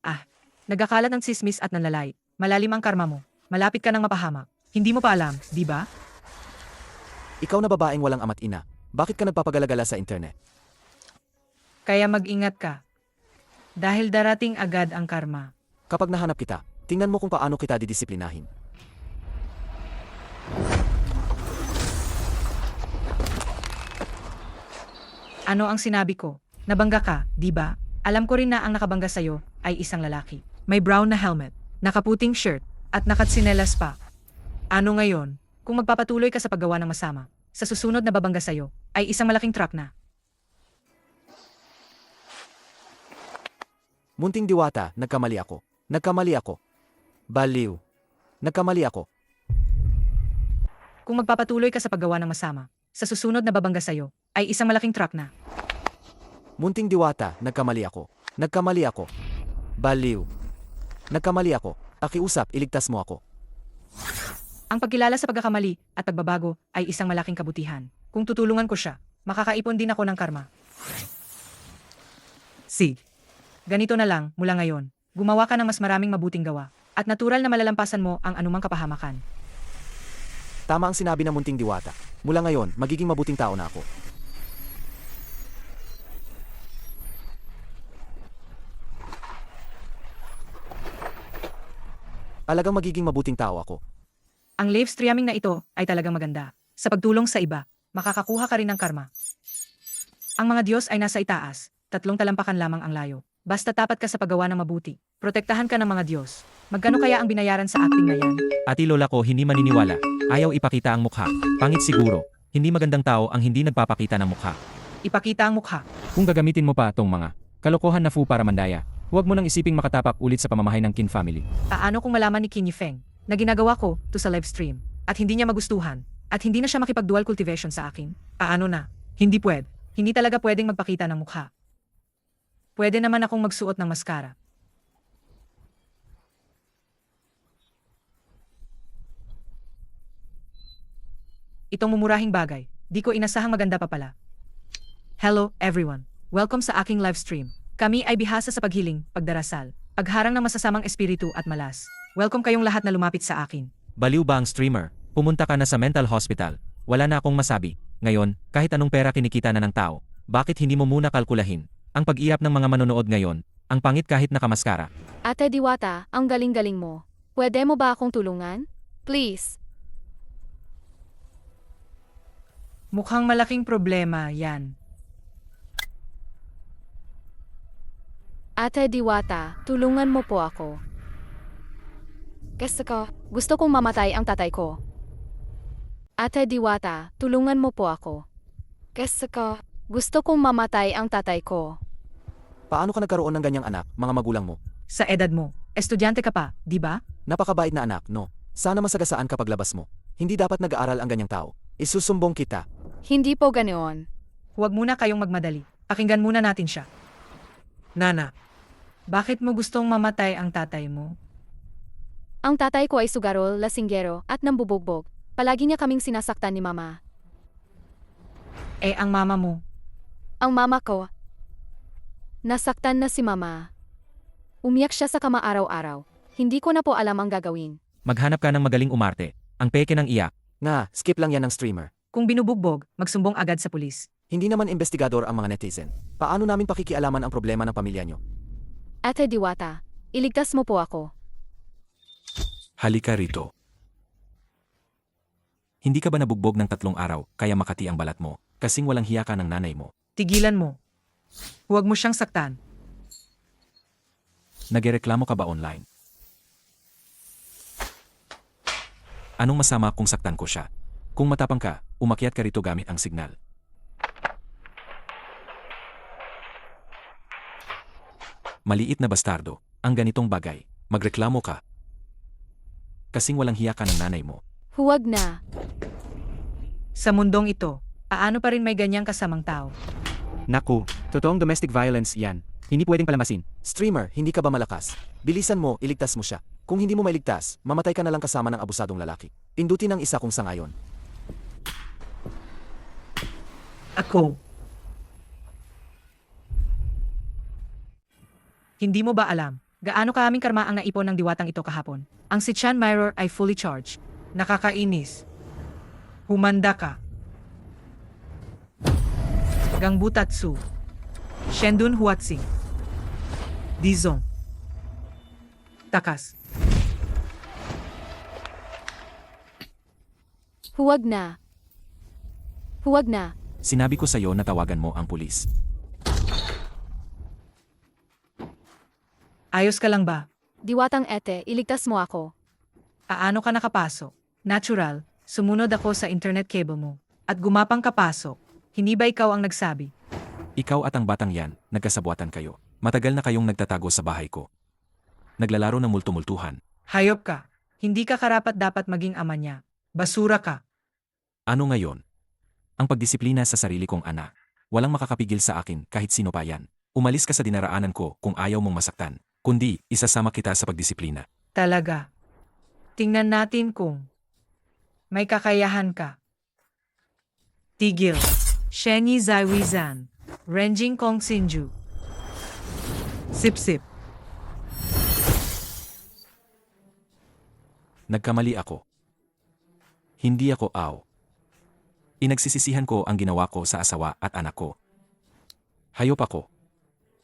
nagkakalat ng sismis at nanlalait. Malalim ang karma mo. Malapit ka ng mapahamak. Hindi mo pa alam, di ba? Ikaw na babaeng walang ama't ina. Bakit ka nagpapagalagala sa internet? Kaya mag-ingat ka. Dahil darating agad ang karma. Kapag nahanap kita, tingnan mo kung paano kita didisiplinahin. Ano ang sinabi ko? Nabangga ka, di ba? Alam ko rin na ang nakabangga sa'yo ay isang lalaki. May brown na helmet, nakaputing shirt, at nakatsinelas pa. Ano ngayon? Kung magpapatuloy ka sa paggawa ng masama, sa susunod na babangga sa'yo ay isang malaking truck na. Munting diwata, nagkamali ako. Baliw. Nagkamali ako. Kung magpapatuloy ka sa paggawa ng masama, sa susunod na babangga sa'yo ay isang malaking truck na. Munting diwata, nagkamali ako. Baliw. Nagkamali ako. Pakiusap, iligtas mo ako. Ang pagkilala sa pagkakamali at pagbabago ay isang malaking kabutihan. Kung tutulungan ko siya, makakaipon din ako ng karma. Ganito na lang, mula ngayon, gumawa ka ng mas maraming mabuting gawa, at natural na malalampasan mo ang anumang kapahamakan. Tama ang sinabi ng munting diwata. Mula ngayon, magiging mabuting tao na ako. Alagang magiging mabuting tao ako. Ang live streaming na ito ay talagang maganda. Sa pagtulong sa iba, makakakuha ka rin ng karma. Ang mga Diyos ay nasa itaas, 3 talampakan lamang ang layo. Basta tapat ka sa paggawa ng mabuti. Protektahan ka ng mga Diyos. Magkano kaya ang binayaran sa acting na yan? Ati lola ko hindi maniniwala. Ayaw ipakita ang mukha. Pangit siguro. Hindi magandang tao ang hindi nagpapakita ng mukha. Ipakita ang mukha. Kung gagamitin mo pa tong mga kalokohan na fu para mandaya, huwag mo nang isiping makatapak ulit sa pamamahay ng Qin family. Paano kung malaman ni Qin Yifeng na ginagawa ko to sa live stream at hindi niya magustuhan at hindi na siya makipag-dual cultivation sa akin? Paano na? Hindi pwede. Hindi talaga pwedeng magpakita ng mukha. Pwede naman akong magsuot ng maskara. Itong mumurahing bagay, di ko inasahang maganda pa pala. Hello, everyone. Welcome sa aking live stream. Kami ay bihasa sa paghiling, pagdarasal, pagharang ng masasamang espiritu at malas. Welcome kayong lahat na lumapit sa akin. Baliw ba ang streamer? Pumunta ka na sa mental hospital. Wala na akong masabi. Ngayon, kahit anong pera kinikita na ng tao, bakit hindi mo muna kalkulahin? Ang pag-iap ng mga manonood ngayon, Ang pangit kahit nakamaskara. Ate Diwata, ang galing-galing mo. Pwede mo ba akong tulungan? Please. Mukhang malaking problema yan. Ate Diwata, tulungan mo po ako. Gusto kong mamatay ang tatay ko. Ate Diwata, tulungan mo po ako. Gusto kong mamatay ang tatay ko. Paano ka nagkaroon ng ganyang anak, mga magulang mo? Sa edad mo, estudyante ka pa, di ba? Napakabait na anak, no? Sana masagasaan kapag labas mo. Hindi dapat nag-aaral ang ganyang tao. Isusumbong kita. Hindi po ganoon. Huwag muna kayong magmadali. Pakinggan muna natin siya. Nana, bakit mo gustong mamatay ang tatay mo? Ang tatay ko ay sugarol, lasinggero, at nambubugbog. Palagi niya kaming sinasaktan ni mama. Eh ang mama mo, Ang mama ko, nasaktan na si mama. Umiyak siya sa kama araw-araw. Hindi ko na po alam ang gagawin. Maghanap ka ng magaling umarte. Ang peke ng iyak. Nga, skip lang yan ng streamer. kung binubugbog, magsumbong agad sa pulis. Hindi naman investigador ang mga netizen. Paano namin pakikialaman ang problema ng pamilya nyo? Ate Diwata, iligtas mo po ako. Halika rito. Hindi ka ba nabugbog ng 3 araw kaya makati ang balat mo kasing walang hiya ka ng nanay mo? Tigilan mo. Huwag mo siyang saktan. Nagreklamo ka ba online? Anong masama kung saktan ko siya? Kung matapang ka, umakyat ka rito gamit ang signal. Maliit na bastardo, ang ganitong bagay, magreklamo ka. Kasing walang hiya ka ng nanay mo. Huwag na. Sa mundong ito, paano pa rin may ganyang kasamang tao? Naku, totoong domestic violence yan. Hindi pwedeng palamasin. Streamer, hindi ka ba malakas? Bilisan mo, iligtas mo siya. Kung hindi mo mailigtas, mamatay ka na lang kasama ng abusadong lalaki. Pindutin ang isa kung sangayon. Ako. Hindi mo ba alam, gaano kaaming karma ang naipon ng diwatang ito kahapon? Ang si Chan Mirror ay fully charged. Nakakainis. Humanda ka. Gangbutatsu. Shendun Huatsing. Dizong. Takas. Huwag na. Huwag na. Sinabi ko sa'yo na tawagan mo ang pulis. Ayos ka lang ba? Diwatang ete, iligtas mo ako. Paano ka nakapasok? Natural, sumunod ako sa internet cable mo. At gumapang kapasok. Hindi ba ikaw ang nagsabi? Ikaw at ang batang yan, nagkasabuatan kayo. Matagal na kayong nagtatago sa bahay ko. Naglalaro ng multumultuhan. Hayop ka. Hindi ka karapat dapat maging ama niya. Basura ka. Ano ngayon? Ang pagdisiplina sa sarili kong anak. Walang makakapigil sa akin kahit sino pa yan. Umalis ka sa dinaraanan ko kung ayaw mong masaktan. Kundi, isasama kita sa pagdisiplina. Talaga. Tingnan natin kung may kakayahan ka. Tigil. Shenyi Zaiwizan. Renjing Kong Sinju. Sip-sip. Nagkamali ako. Hindi ako aw. Inagsisisihan ko ang ginawa ko sa asawa at anak ko. Hayop ako.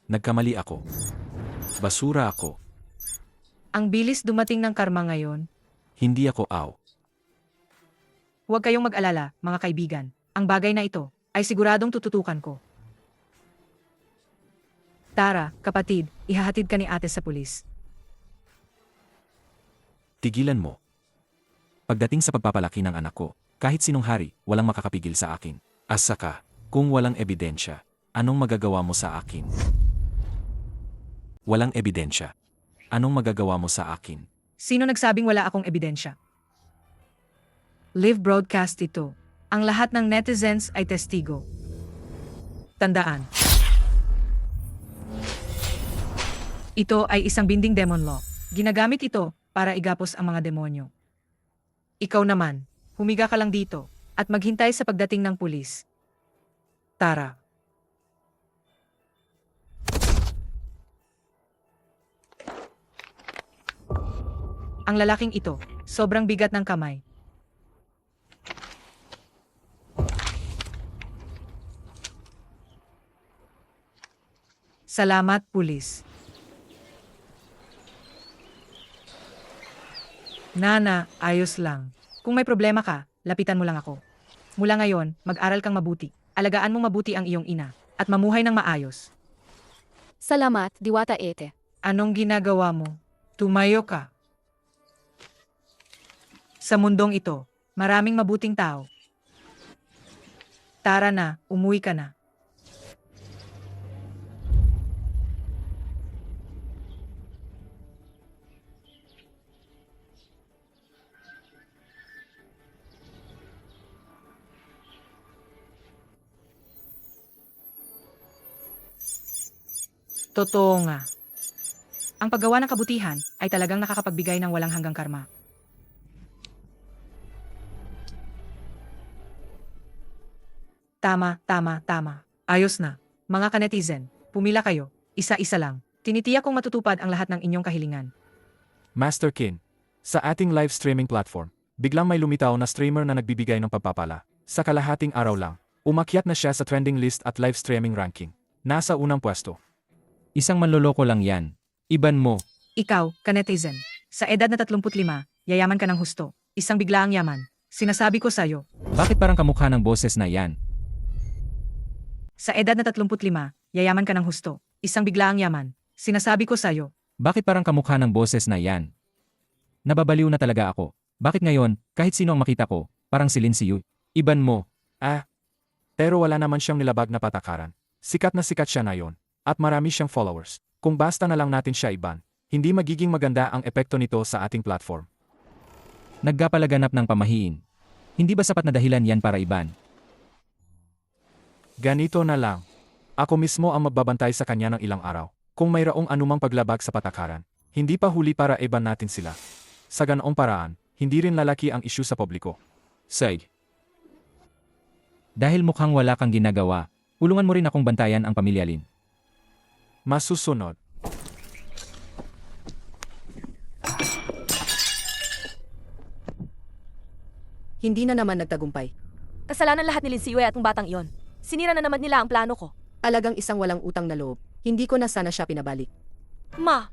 Nagkamali ako. Basura ako. Ang bilis dumating ng karma ngayon. Hindi ako aw. Huwag kayong mag-alala, mga kaibigan. Ang bagay na ito ay siguradong tututukan ko. Tara, kapatid, ihahatid ka ni ate sa pulis. Tigilan mo. Pagdating sa pagpapalaki ng anak ko, kahit sinong hari, walang makakapigil sa akin. Asa ka, kung walang ebidensya, anong magagawa mo sa akin? Walang ebidensya. Anong magagawa mo sa akin? Sino nagsabing wala akong ebidensya? Live broadcast ito. Ang lahat ng netizens ay testigo. Tandaan. Ito ay isang binding demon law. Ginagamit ito para igapos ang mga demonyo. Ikaw naman, humiga ka lang dito at maghintay sa pagdating ng pulis. Tara. Ang lalaking ito, sobrang bigat ng kamay. Salamat, pulis. Nana, ayos lang. Kung may problema ka, lapitan mo lang ako. Mula ngayon, mag-aral kang mabuti. Alagaan mong mabuti ang iyong ina. At mamuhay ng maayos. Salamat, Diwata Ete. Anong ginagawa mo? Tumayo ka. Sa mundong ito, maraming mabuting tao. Tara na, umuwi ka na. Totoo nga. Ang paggawa ng kabutihan ay talagang nakakapagbigay ng walang hanggang karma. Tama. Ayos na. Mga kanetizen, pumila kayo. Isa-isa lang. Tinitiyak kong matutupad ang lahat ng inyong kahilingan. Master Kin, sa ating live streaming platform, biglang may lumitaw na streamer na nagbibigay ng pagpapala. Sa kalahating araw lang, umakyat na siya sa trending list at live streaming ranking. Nasa unang pwesto. Isang manloloko lang yan. Iban mo. Ikaw, kanetizen, sa edad na 35, yayaman ka ng husto. Isang biglaang yaman. Sinasabi ko sa'yo, Bakit parang kamukha ng boses na yan? sa edad na 35, yayaman ka ng husto. Isang biglaang yaman. Sinasabi ko sa'yo, Bakit parang kamukha ng boses na yan? Nababaliw na talaga ako. Bakit ngayon, kahit sino ang makita ko, parang si Lin Siyu? Iban mo. Pero wala naman siyang nilabag na patakaran. Sikat na sikat siya na yon. At marami siyang followers. Kung basta na lang natin siya iban, hindi magiging maganda ang epekto nito sa ating platform. Nagkapalaganap ng pamahiin. Hindi ba sapat na dahilan yan para iban? Ganito na lang. Ako mismo ang magbabantay sa kanya ng ilang araw. Kung mayroong anumang paglabag sa patakaran, hindi pa huli para iban natin sila. Sa ganoong paraan, hindi rin lalaki ang isyu sa publiko. Say. Dahil mukhang wala kang ginagawa, ulungan mo rin akong bantayan ang pamilya Lin. Masusunod. Hindi na naman nagtagumpay. Kasalanan lahat ni Lin Siyue at ang batang iyon. Sinira na naman nila ang plano ko. Alagang isang walang utang na loob. Hindi ko na sana siya pinabalik. Ma!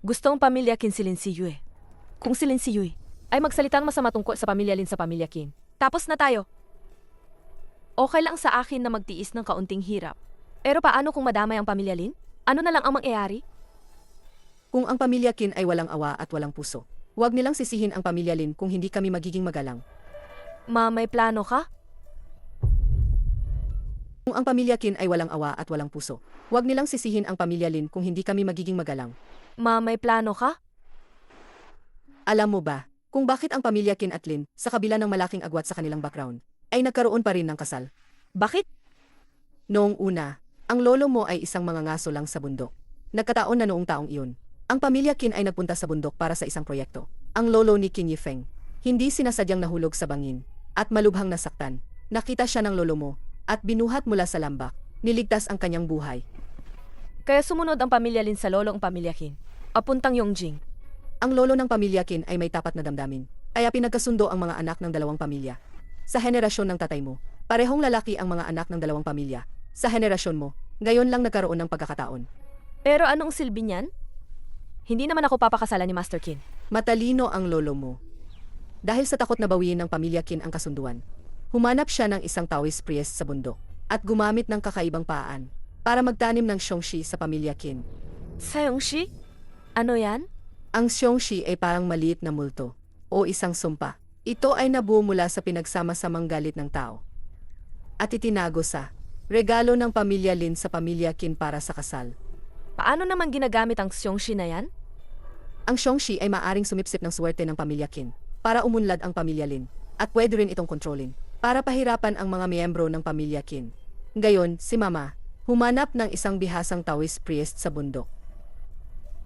Gusto ang pamilya Kin si Lin Siyue. Kung si Lin Siyue ay magsalitang masama tungkol sa pamilya Lin sa pamilya Kin, tapos na tayo. Okay lang sa akin na magtiis ng kaunting hirap. Pero paano kung madamay ang pamilya Lin? Ano na lang ang mangyayari? Kung ang pamilya Kin ay walang awa at walang puso, huwag nilang sisihin ang pamilya Lin kung hindi kami magiging magalang. Ma, may plano ka? Kung ang pamilya Kin ay walang awa at walang puso, huwag nilang sisihin ang pamilya Lin kung hindi kami magiging magalang. Ma, may plano ka? Alam mo ba, kung bakit ang pamilya Kin at Lin, sa kabila ng malaking agwat sa kanilang background, ay nagkaroon pa rin ng kasal? Bakit? Noong una, ang lolo mo ay isang mangangaso lang sa bundok. Nagkataon na noong taong iyon, ang pamilya Kin ay nagpunta sa bundok para sa isang proyekto. Ang lolo ni Qin Yifeng, hindi sinasadyang nahulog sa bangin, at malubhang nasaktan. Nakita siya ng lolo mo, at binuhat mula sa lambak, niligtas ang kanyang buhay. Kaya sumunod ang pamilya Lin sa lolo ang pamilya Kin. Apuntang Yongjing. Ang lolo ng pamilya Kin ay may tapat na damdamin, kaya pinagkasundo ang mga anak ng dalawang pamilya. Sa henerasyon ng tatay mo, parehong lalaki ang mga anak ng dalawang pamilya. Sa henerasyon mo, ngayon lang nagkaroon ng pagkakataon. Pero anong silbi niyan? Hindi naman ako papakasalan ni Master Kin. Matalino ang lolo mo. Dahil sa takot na bawiin ng pamilya Kin ang kasunduan, humanap siya ng isang Taoist priest sa bundok at gumamit ng kakaibang paan para magtanim ng Xiongxi sa pamilya Kin. Sayongshi? Ano yan? Ang Xiongxi ay parang maliit na multo o isang sumpa. Ito ay nabuo mula sa pinagsama-samang galit ng tao at itinago sa regalo ng pamilya Lin sa pamilya Kin para sa kasal. Paano naman ginagamit ang Xiongxi na yan? Ang Xiongxi ay maaring sumipsip ng swerte ng pamilya Kin para umunlad ang pamilya Lin at pwede rin itong kontrolin para pahirapan ang mga miyembro ng pamilya Kin. Gayon, si Mama humanap ng isang bihasang Taoist priest sa bundok.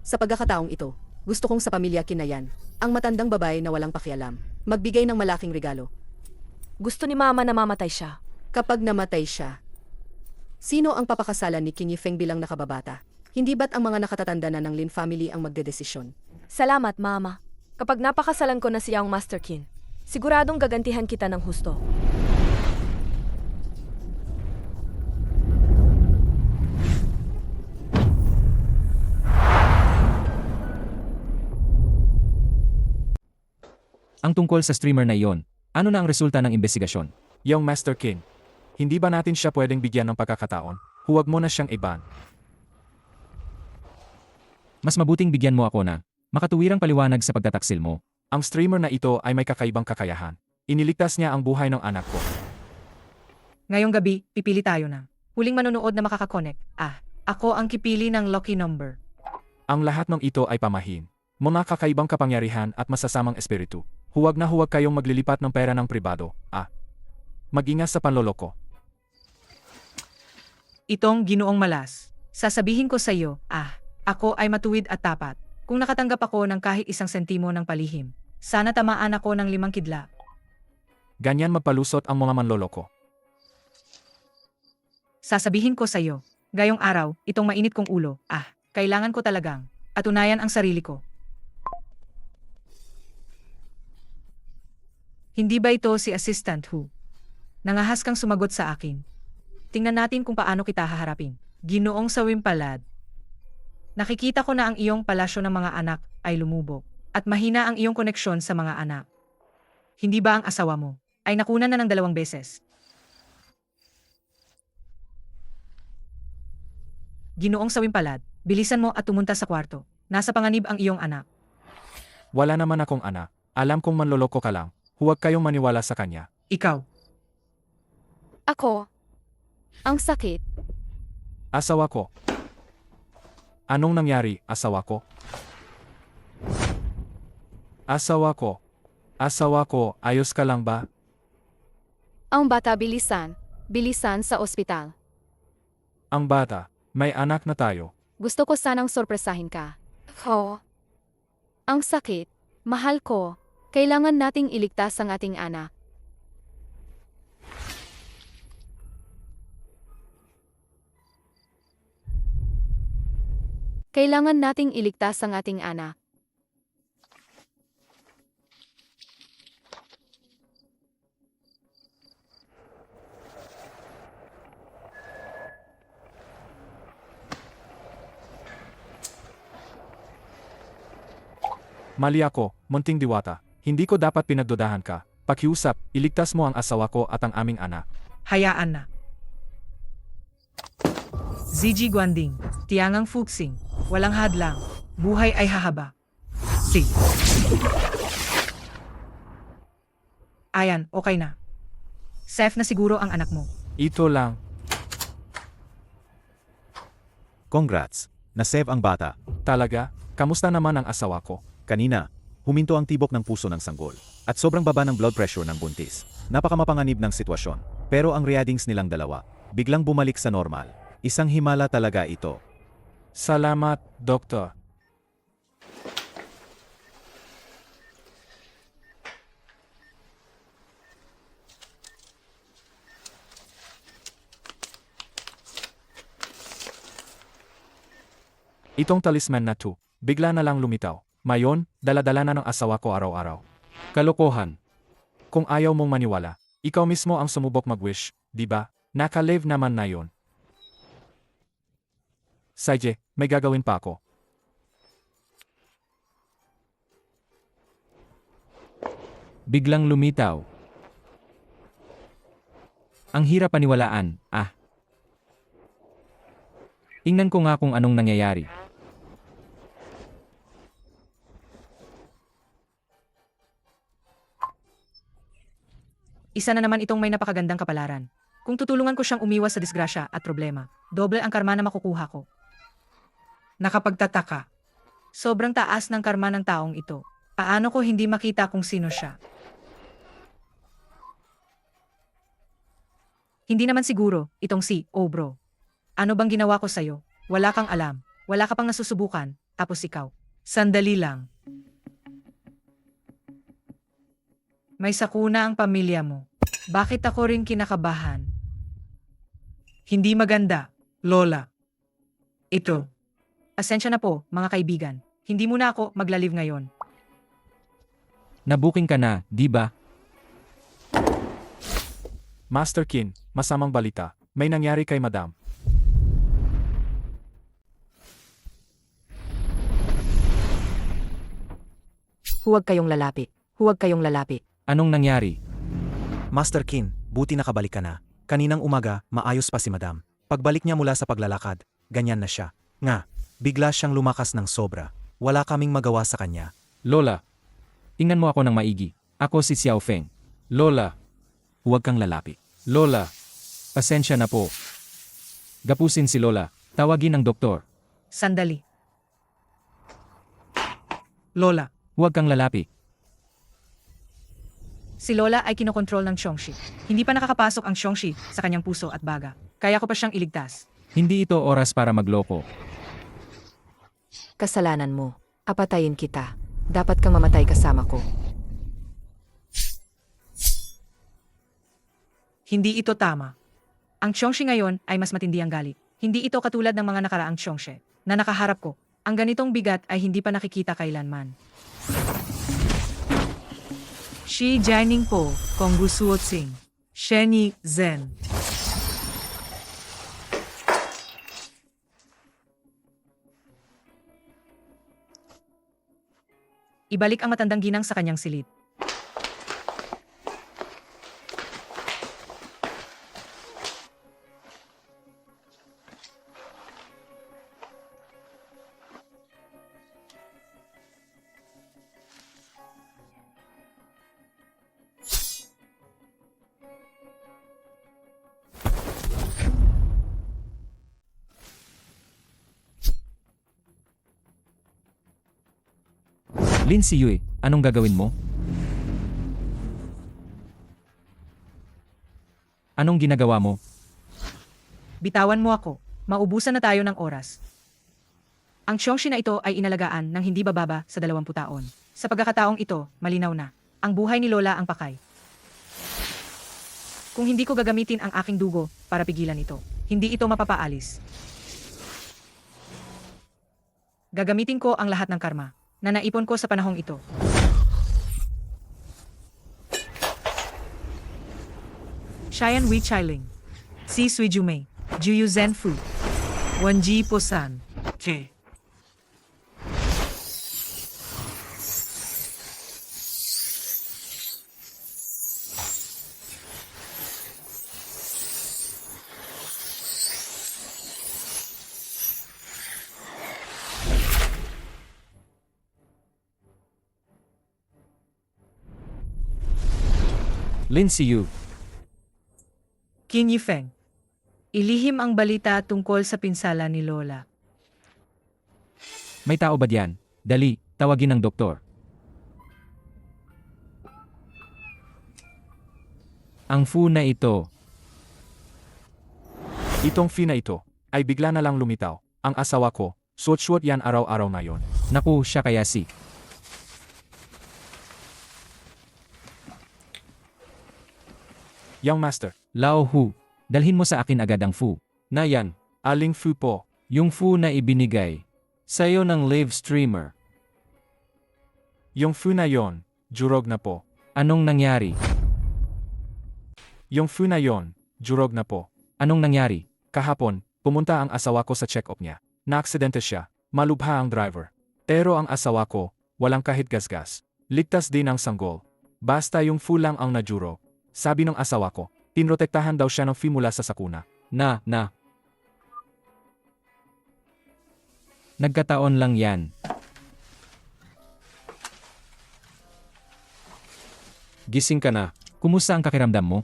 Sa pagkakataong ito, gusto kong sa pamilya Kin na yan, ang matandang babae na walang pakialam, magbigay ng malaking regalo. Gusto ni Mama na mamatay siya. Kapag namatay siya, sino ang papakasalan ni Qin Yifeng bilang nakababata? Hindi ba't ang mga nakatatanda na ng Lin family ang magdedesisyon? Salamat, Mama. Kapag napakasalan ko na siya ang Master Kin, siguradong gagantihan kita ng husto. Ang tungkol sa streamer na iyon, ano na ang resulta ng investigasyon? Young Master King, hindi ba natin siya pwedeng bigyan ng pagkakataon? Huwag mo na siyang iban. Mas mabuting bigyan mo ako na makatuwirang paliwanag sa pagtataksil mo. Ang streamer na ito ay may kakaibang kakayahan. Iniligtas niya ang buhay ng anak ko. Ngayong gabi, pipili tayo ng huling manonood na makakakonek. Ako ang kipili ng lucky number. Ang lahat ng ito ay pamahin. Mga kakaibang kapangyarihan at masasamang espiritu. Huwag na huwag kayong maglilipat ng pera ng pribado. Mag-ingat sa panloloko. Itong Ginoong Malas. Sasabihin ko sa iyo, ako ay matuwid at tapat. Kung nakatanggap ako ng kahit isang sentimo ng palihim, sana tamaan ako ng 5 kidlat. Ganyan magpalusot ang mga manloloko. Sasabihin ko sa iyo, gayong araw, itong mainit kong ulo, kailangan ko talagang atunayan ang sarili ko. Hindi ba ito si Assistant Who? Nangahas kang sumagot sa akin. Tingnan natin kung paano kita haharapin. Ginoong Sawimpalad. Nakikita ko na ang iyong palasyo ng mga anak ay lumubog at mahina ang iyong koneksyon sa mga anak. Hindi ba ang asawa mo ay nakunan na ng 2 beses? Ginoong Sawimpalad, bilisan mo at tumunta sa kwarto. Nasa panganib ang iyong anak. Wala naman akong anak. Alam kong manloloko ka lang. Huwag kayong maniwala sa kanya. Ikaw, Ako. Ang sakit. Asawa ko. Anong nangyari, asawa ko? Asawa ko. Asawa ko, ayos ka lang ba? Ang bata bilisan. Bilisan sa ospital. Ang bata, may anak na tayo. Gusto ko sanang sorpresahin ka. Ako. Ang sakit. Mahal ko. Kailangan nating iligtas ang ating anak. Kailangan nating iligtas ang ating anak. Mali ako, munting diwata. Hindi ko dapat pinagdudahan ka. Pakiusap, iligtas mo ang asawa ko at ang aming anak. hayaan na. ZG Guanding, Tiangang Fuxing, walang hadlang, buhay ay hahaba. Si. Ayan, okay na. Safe na siguro ang anak mo. Ito lang. Congrats, na-save ang bata. Talaga? Kamusta naman ang asawa ko? Kanina, huminto ang tibok ng puso ng sanggol. At sobrang baba ng blood pressure ng buntis. Napakamapanganib ng sitwasyon. Pero ang readings nilang dalawa, biglang bumalik sa normal. Isang himala talaga ito. Salamat, Doktor. Itong talisman na to, bigla na lang lumitaw. Mayon, daladala na ng asawa ko araw-araw. Kalokohan. Kung ayaw mong maniwala, ikaw mismo ang sumubok mag-wish, di ba? Naka-live naman na yon. Saje, may gagawin pa ako. Biglang lumitaw. Ang hirap paniwalaan, Tingnan ko nga kung anong nangyayari. Isa na naman itong may napakagandang kapalaran. Kung tutulungan ko siyang umiwas sa disgrasya at problema, doble ang karma na makukuha ko. Nakapagtataka. Sobrang taas ng karma ng taong ito. Paano ko hindi makita kung sino siya? Hindi naman siguro, itong si Obro. Ano bang ginawa ko sa'yo? Wala kang alam. Wala ka pang nasusubukan. Tapos ikaw. Sandali lang. May sakuna ang pamilya mo. Bakit ako rin kinakabahan? Hindi maganda, Lola. Ito. Asensya na po, mga kaibigan. Hindi muna ako maglalive ngayon. Nabuking ka na, di ba? Master Kin, masamang balita. May nangyari kay Madam. Huwag kayong lalapit. Huwag kayong lalapit. Anong nangyari? Master Qin, buti nakabalik ka na. Kaninang umaga, maayos pa si Madam. Pagbalik niya mula sa paglalakad, ganyan na siya. Nga, bigla siyang lumakas ng sobra. Wala kaming magawa sa kanya. Lola, tingnan mo ako ng maigi. Ako si Xiao Feng. Lola, huwag kang lalapit. Lola, pasensya na po. Gapusin si Lola. Tawagin ang doktor. Sandali. Lola, Huwag kang lalapit. si Lola ay kinokontrol ng Xiongxi. Hindi pa nakakapasok ang Xiongxi sa kanyang puso at baga. Kaya ko pa siyang iligtas. Hindi ito oras para magloko. Kasalanan mo. Apatayin kita. Dapat kang mamatay kasama ko. Hindi ito tama. Ang Xiongxi ngayon ay mas matindi ang galit. Hindi ito katulad ng mga nakaraang Xiongxi na nakaharap ko. Ang ganitong bigat ay hindi pa nakikita kailanman. Shi Jianing Po, Kong Gusuo Tsing, Sheni Zhen. Ibalik ang matandang ginang sa kanyang silid. Lin Siyue, anong gagawin mo? Anong ginagawa mo? Bitawan mo ako. Maubusan na tayo ng oras. Ang Xiongxi na ito ay inalagaan ng hindi bababa sa 20 taon. Sa pagkakataong ito, malinaw na. Ang buhay ni Lola ang pakay. Kung hindi ko gagamitin ang aking dugo para pigilan ito, hindi ito mapapaalis. Gagamitin ko ang lahat ng karma na naipon ko sa panahong ito. Xian Wei Chailing, Si Sui Jumei, Juyu Zhenfu, Wenji Posan, Che. Lin Siyue, Qin Yifeng. Ilihim ang balita tungkol sa pinsala ni Lola. may tao ba diyan? Dali, tawagin ang doktor. Ang fu na ito, Itong Fee na ito ay bigla na lang lumitaw. Ang asawa ko, suot-suot yan araw-araw ngayon. naku siya kaya si. Young Master, Lao Hu, dalhin mo sa akin agad ang fu. na yan, aling Fu po. Yung fu na ibinigay sa'yo ng live streamer. Yung Fu na yon, jurog na po. Anong nangyari? Yung Fu na yon, jurog na po. Anong nangyari? Kahapon, pumunta ang asawa ko sa check-up niya. Naaksidente siya, malubha ang driver. Pero ang asawa ko, walang kahit gasgas. Ligtas din ang sanggol. Basta yung Fu lang ang najuro. Sabi ng asawa ko, pinrotektahan daw siya ng Fee mula sa sakuna. Na. Nagkataon lang yan. Gising ka na. Kumusta ang kakiramdam mo?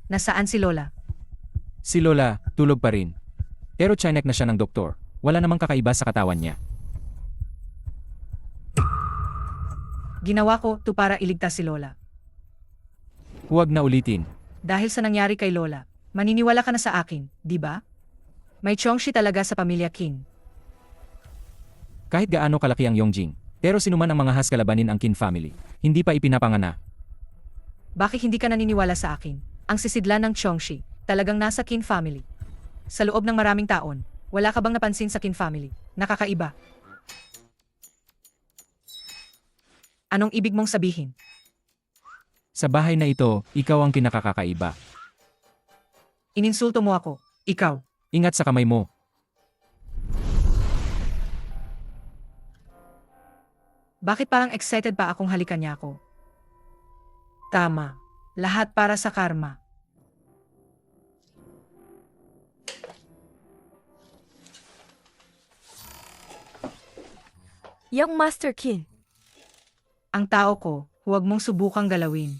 Nasaan si Lola? Si Lola, tulog pa rin. Pero chinek na siya ng doktor. Wala namang kakaiba sa katawan niya. Ginawa ko to para iligtas si Lola. Huwag na ulitin. Dahil sa nangyari kay Lola, maniniwala ka na sa akin, di ba? May Xiongxi talaga sa pamilya Qin. Kahit gaano kalaki ang Yongjing, pero sinuman ang mga has kalabanin ang Qin family. Hindi pa ipinapangana. Bakit hindi ka naniniwala sa akin? Ang sisidlan ng Xiongxi, talagang nasa Qin family. Sa loob ng maraming taon, wala ka bang napansin sa Qin family? Nakakaiba. Anong ibig mong sabihin? Sa bahay na ito, ikaw ang kinakakaiba. Ininsulto mo ako. Ikaw. Ingat sa kamay mo. Bakit parang excited pa akong halikan niya ako? Tama. Lahat para sa karma. Young Master Kin. Ang tao ko, huwag mong subukang galawin.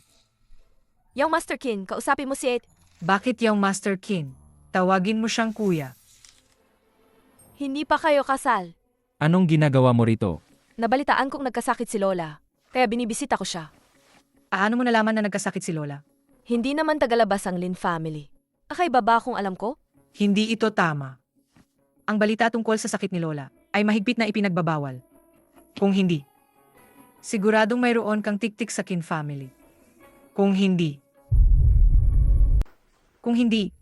Young Master Kin, kausapin mo si Ed. Bakit yung Master Kin? Tawagin mo siyang kuya. Hindi pa kayo kasal. Anong ginagawa mo rito? Nabalitaan kong nagkasakit si Lola, kaya binibisita ko siya. Paano mo nalaman na nagkasakit si Lola? Hindi naman tagalabas ang Lin family. Kakaiba ba kung alam ko? Hindi ito tama. Ang balita tungkol sa sakit ni Lola ay mahigpit na ipinagbabawal. Kung hindi, siguradong mayroon kang tiktik sa Kin family. Kung hindi,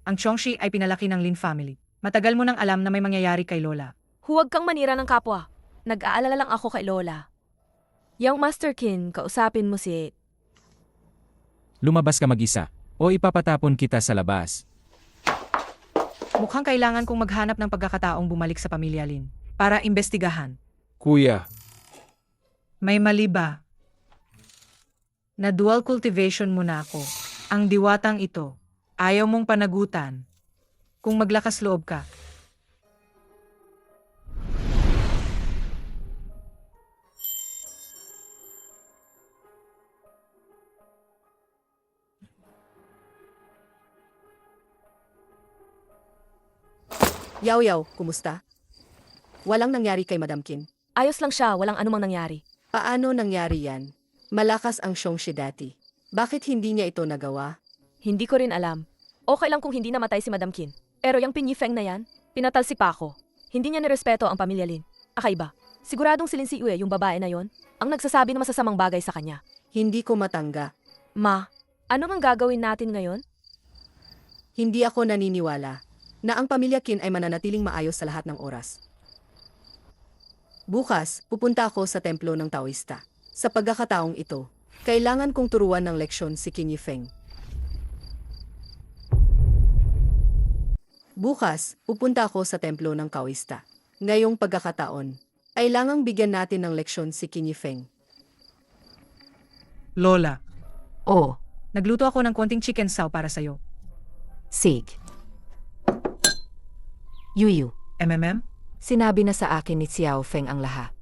ang Chongshi ay pinalaki ng Lin family. Matagal mo nang alam na may mangyayari kay Lola. Huwag kang manira ng kapwa. Nag-aalala lang ako kay Lola. Young Master Kin, kausapin mo si Ed. Lumabas ka mag-isa o ipapatapon kita sa labas. Mukhang kailangan kong maghanap ng pagkakataong bumalik sa pamilya Lin para imbestigahan. Kuya, May mali ba? Na dual cultivation mo na ako. Ang diwatang ito, ayaw mong panagutan. Kung maglakas loob ka. Yaw, kumusta? Walang nangyari kay Madam Kin. Ayos lang siya, walang anumang nangyari. Paano nangyari yan? Malakas ang Chongshi dati. Bakit hindi niya ito nagawa? Hindi ko rin alam. Okay lang kung hindi namatay si Madam Kin. Pero yung Pinyifeng na yan, pinatalsik pa ako. Hindi niya nirespeto ang pamilya Lin. Akaiba. Siguradong si Lin Si Yue, yung babae na yon, ang nagsasabi ng masasamang bagay sa kanya. Hindi ko matangga. Ma, ano mang gagawin natin ngayon? Hindi ako naniniwala na ang pamilya Kin ay mananatiling maayos sa lahat ng oras. Bukas, pupunta ako sa templo ng Taoista. Sa pagkakataong ito, kailangan kong turuan ng leksyon si King Yifeng. Bukas, pupunta ako sa templo ng Taoista. Ngayong pagkakataon, kailangang bigyan natin ng leksyon si King Yifeng. Lola, Oh, nagluto ako ng konting chicken sao para sa'yo. Sig. Yuyu, MMM? sinabi na sa akin ni Xiao Feng ang lahat.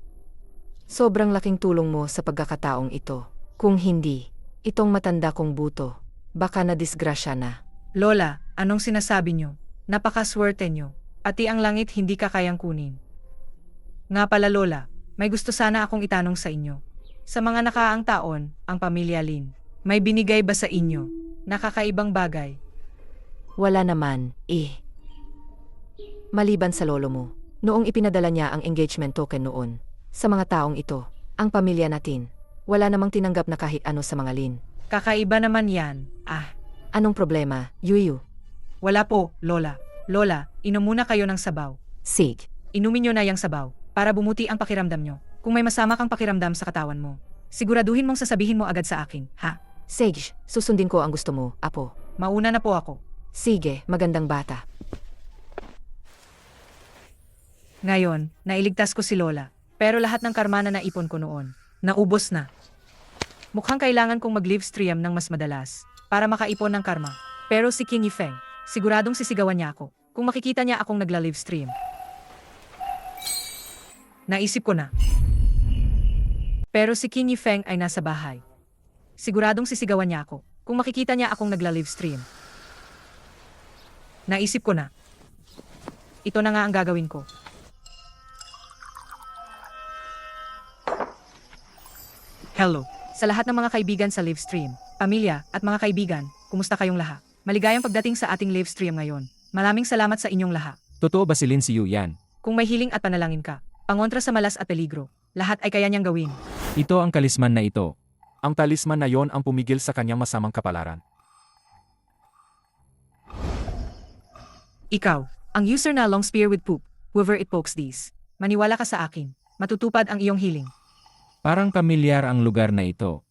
Sobrang laking tulong mo sa pagkakataong ito. Kung hindi, itong matanda kong buto, baka nadisgrasya na. Lola, anong sinasabi niyo? Napakaswerte niyo. Pati ang langit hindi ka kayang kunin. Nga pala Lola, may gusto sana akong itanong sa inyo. Sa mga nakaang taon, ang pamilya Lin, may binigay ba sa inyo? Nakakaibang bagay. Wala naman, Maliban sa lolo mo, noong ipinadala niya ang engagement token noon, sa mga taong ito, ang pamilya natin, wala namang tinanggap na kahit ano sa mga Lin. Kakaiba naman yan. Anong problema, Yuyu? Wala po, Lola. Lola, inom muna kayo ng sabaw. Sig. Inumin nyo na yung sabaw, para bumuti ang pakiramdam nyo. Kung may masama kang pakiramdam sa katawan mo, siguraduhin mong sasabihin mo agad sa akin, ha? Sage, susundin ko ang gusto mo, apo. Mauna na po ako. Sige, magandang bata. Ngayon, nailigtas ko si Lola. Pero lahat ng karma na naipon ko noon, naubos na. Mukhang kailangan kong mag-live stream ng mas madalas para makaipon ng karma. Pero si King Yifeng, siguradong sisigawan niya ako kung makikita niya akong nagla-live stream. Naisip ko na. Pero si King Yifeng ay nasa bahay. Siguradong sisigawan niya ako kung makikita niya akong nagla-live stream. Naisip ko na. Ito na nga ang gagawin ko. Hello, sa lahat ng mga kaibigan sa live stream, pamilya at mga kaibigan, kumusta kayong lahat? Maligayang pagdating sa ating live stream ngayon. Maraming salamat sa inyong lahat. Totoo ba si Lin Si Yu yan? Kung may hiling at panalangin ka, pangontra sa malas at peligro, lahat ay kaya niyang gawin. Ito ang kalisman na ito. ang talisman na yon ang pumigil sa kanyang masamang kapalaran. Ikaw, ang user na long spear with poop, whoever it pokes these. Maniwala ka sa akin, matutupad ang iyong hiling. Parang pamilyar ang lugar na ito.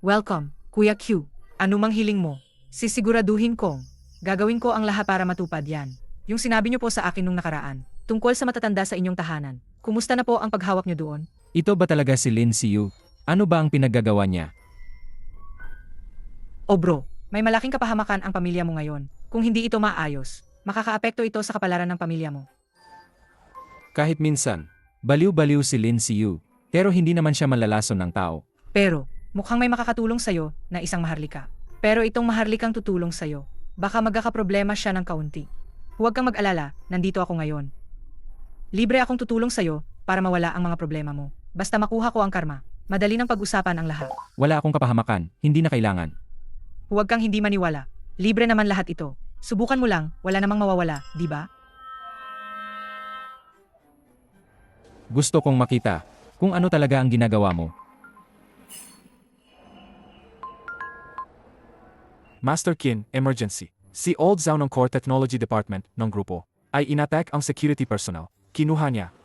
Welcome, Kuya Q. Anumang hiling mo, sisiguraduhin kong gagawin ko ang lahat para matupad yan. Yung sinabi niyo po sa akin nung nakaraan. tungkol sa matatanda sa inyong tahanan. Kumusta na po ang paghawak niyo doon? Ito ba talaga si Lin Siyu? Ano ba ang pinaggagawa niya? O bro, may malaking kapahamakan ang pamilya mo ngayon. Kung hindi ito maayos, makakaapekto ito sa kapalaran ng pamilya mo. Kahit minsan, baliw-baliw si Lin Siyu, pero hindi naman siya malalason ng tao. Pero, mukhang may makakatulong sa'yo na isang maharlika. Pero itong maharlikang tutulong sa'yo, baka magkakaproblema siya ng kaunti. Huwag kang mag-alala, nandito ako ngayon. Libre akong tutulong sa'yo para mawala ang mga problema mo. Basta makuha ko ang karma. Madali ng pag-usapan ang lahat. Wala akong kapahamakan, hindi na kailangan. Huwag kang hindi maniwala. Libre naman lahat ito. Subukan mo lang, wala namang mawawala, di ba? Gusto kong makita kung ano talaga ang ginagawa mo. Master Kin, emergency. Si Old Zhao ng Core Technology Department ng grupo ay inattack ang security personnel. Kinuha niya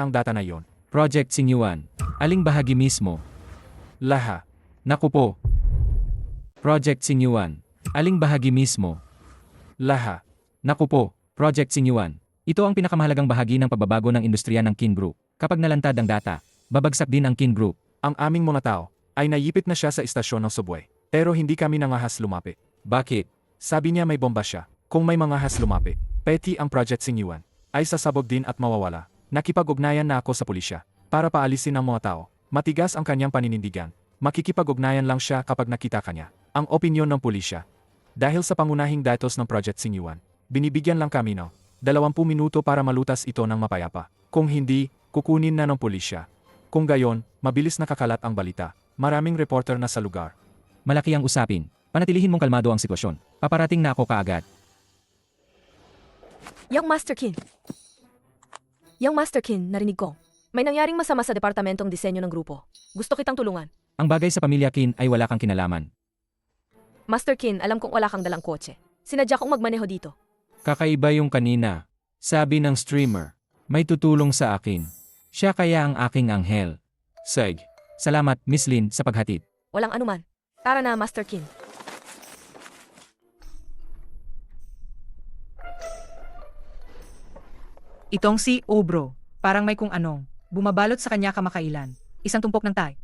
ang data na yon. Project Sinyuan. Aling bahagi mismo? Laha. Naku po. Project Sinyuan. Aling bahagi mismo? Laha. Naku po. Project Sinyuan. Ito ang pinakamahalagang bahagi ng pagbabago ng industriya ng Kin Group. Kapag nalantad ang data, babagsak din ang Kin Group. Ang aming mga tao ay naipit na siya sa istasyon ng subway. Pero hindi kami nangahas lumapit. Bakit? Sabi niya may bomba siya. Kung may mga has lumapit, peti ang Project Sinyuan ay sasabog din at mawawala. Nakipag-ugnayan na ako sa pulisya para paalisin ang mga tao. Matigas ang kanyang paninindigan. Makikipag-ugnayan lang siya kapag nakita kanya. Ang opinyon ng pulisya. Dahil sa pangunahing datos ng Project Sinyuan, binibigyan lang kami ng 20 minuto para malutas ito ng mapayapa. Kung hindi, kukunin na ng pulisya. Kung gayon, mabilis nakakalat ang balita. Maraming reporter na sa lugar. Malaki ang usapin. Panatilihin mong kalmado ang sitwasyon. Paparating na ako kaagad. Young Master Kin. Young Master Kin, narinig ko. May nangyaring masama sa departamentong disenyo ng grupo. Gusto kitang tulungan. Ang bagay sa pamilya Kin ay wala kang kinalaman. Master Kin, alam kong wala kang dalang kotse. Sinadya kong magmaneho dito. Kakaiba yung kanina. Sabi ng streamer, may tutulong sa akin. Siya kaya ang aking anghel. Seg. Salamat, Miss Lin, sa paghatid. Walang anuman. Tara na, Master Kin. Itong si Obro, parang may kung anong, bumabalot sa kanya kamakailan. Isang tumpok ng tay,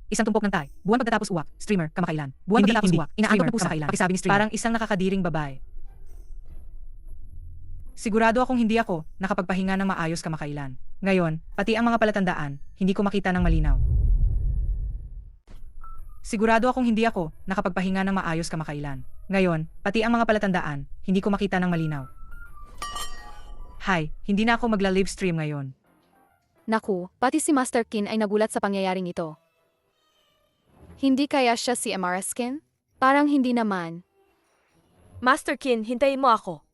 buwan pagkatapos uwak, streamer, kamakailan. Buwan pagkatapos uwak, inaantok na pusa, kamakailan. Pakisabi ni streamer. Parang isang nakakadiring babae. Sigurado akong hindi ako nakapagpahinga ng maayos kamakailan. Ngayon, pati ang mga palatandaan, hindi ko makita ng malinaw. Sigurado akong hindi ako nakapagpahinga ng maayos kamakailan. Ngayon, pati ang mga palatandaan, hindi ko makita ng malinaw. Hi, hindi na ako magla-live stream ngayon. Naku, pati si Master Kin ay nagulat sa pangyayaring ito. Hindi kaya siya si MRS Kin? Parang hindi naman. Master Kin, hintayin mo ako.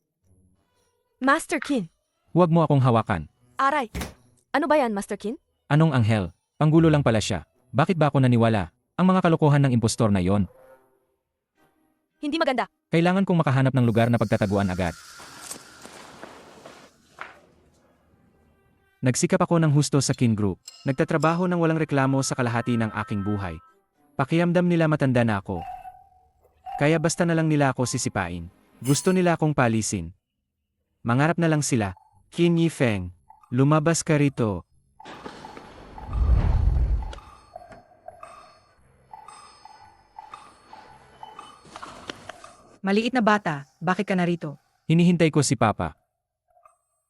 Master Kin. Huwag mo akong hawakan. Aray. Ano ba yan, Master Kin? Anong anghel? Panggulo lang pala siya. Bakit ba ako naniwala? Ang mga kalokohan ng impostor na yon. Hindi maganda. Kailangan kong makahanap ng lugar na pagtataguan agad. Nagsikap ako ng husto sa Kin Group. Nagtatrabaho ng walang reklamo sa kalahati ng aking buhay. Pakiramdam nila matanda na ako. Kaya basta na lang nila ako sisipain. Gusto nila akong palisin. Mangarap na lang sila. Qin Yifeng, lumabas ka rito. Maliit na bata, bakit ka narito? Hinihintay ko si Papa.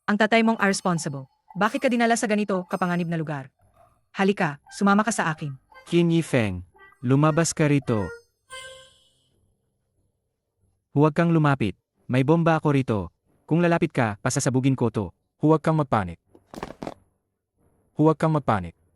Ang tatay mong are responsible. Bakit ka dinala sa ganito kapanganib na lugar? Halika, sumama ka sa akin. Qin Yifeng, lumabas ka rito. Huwag kang lumapit. May bomba ako rito. Kung lalapit ka, pasasabugin ko to. Huwag kang magpanik.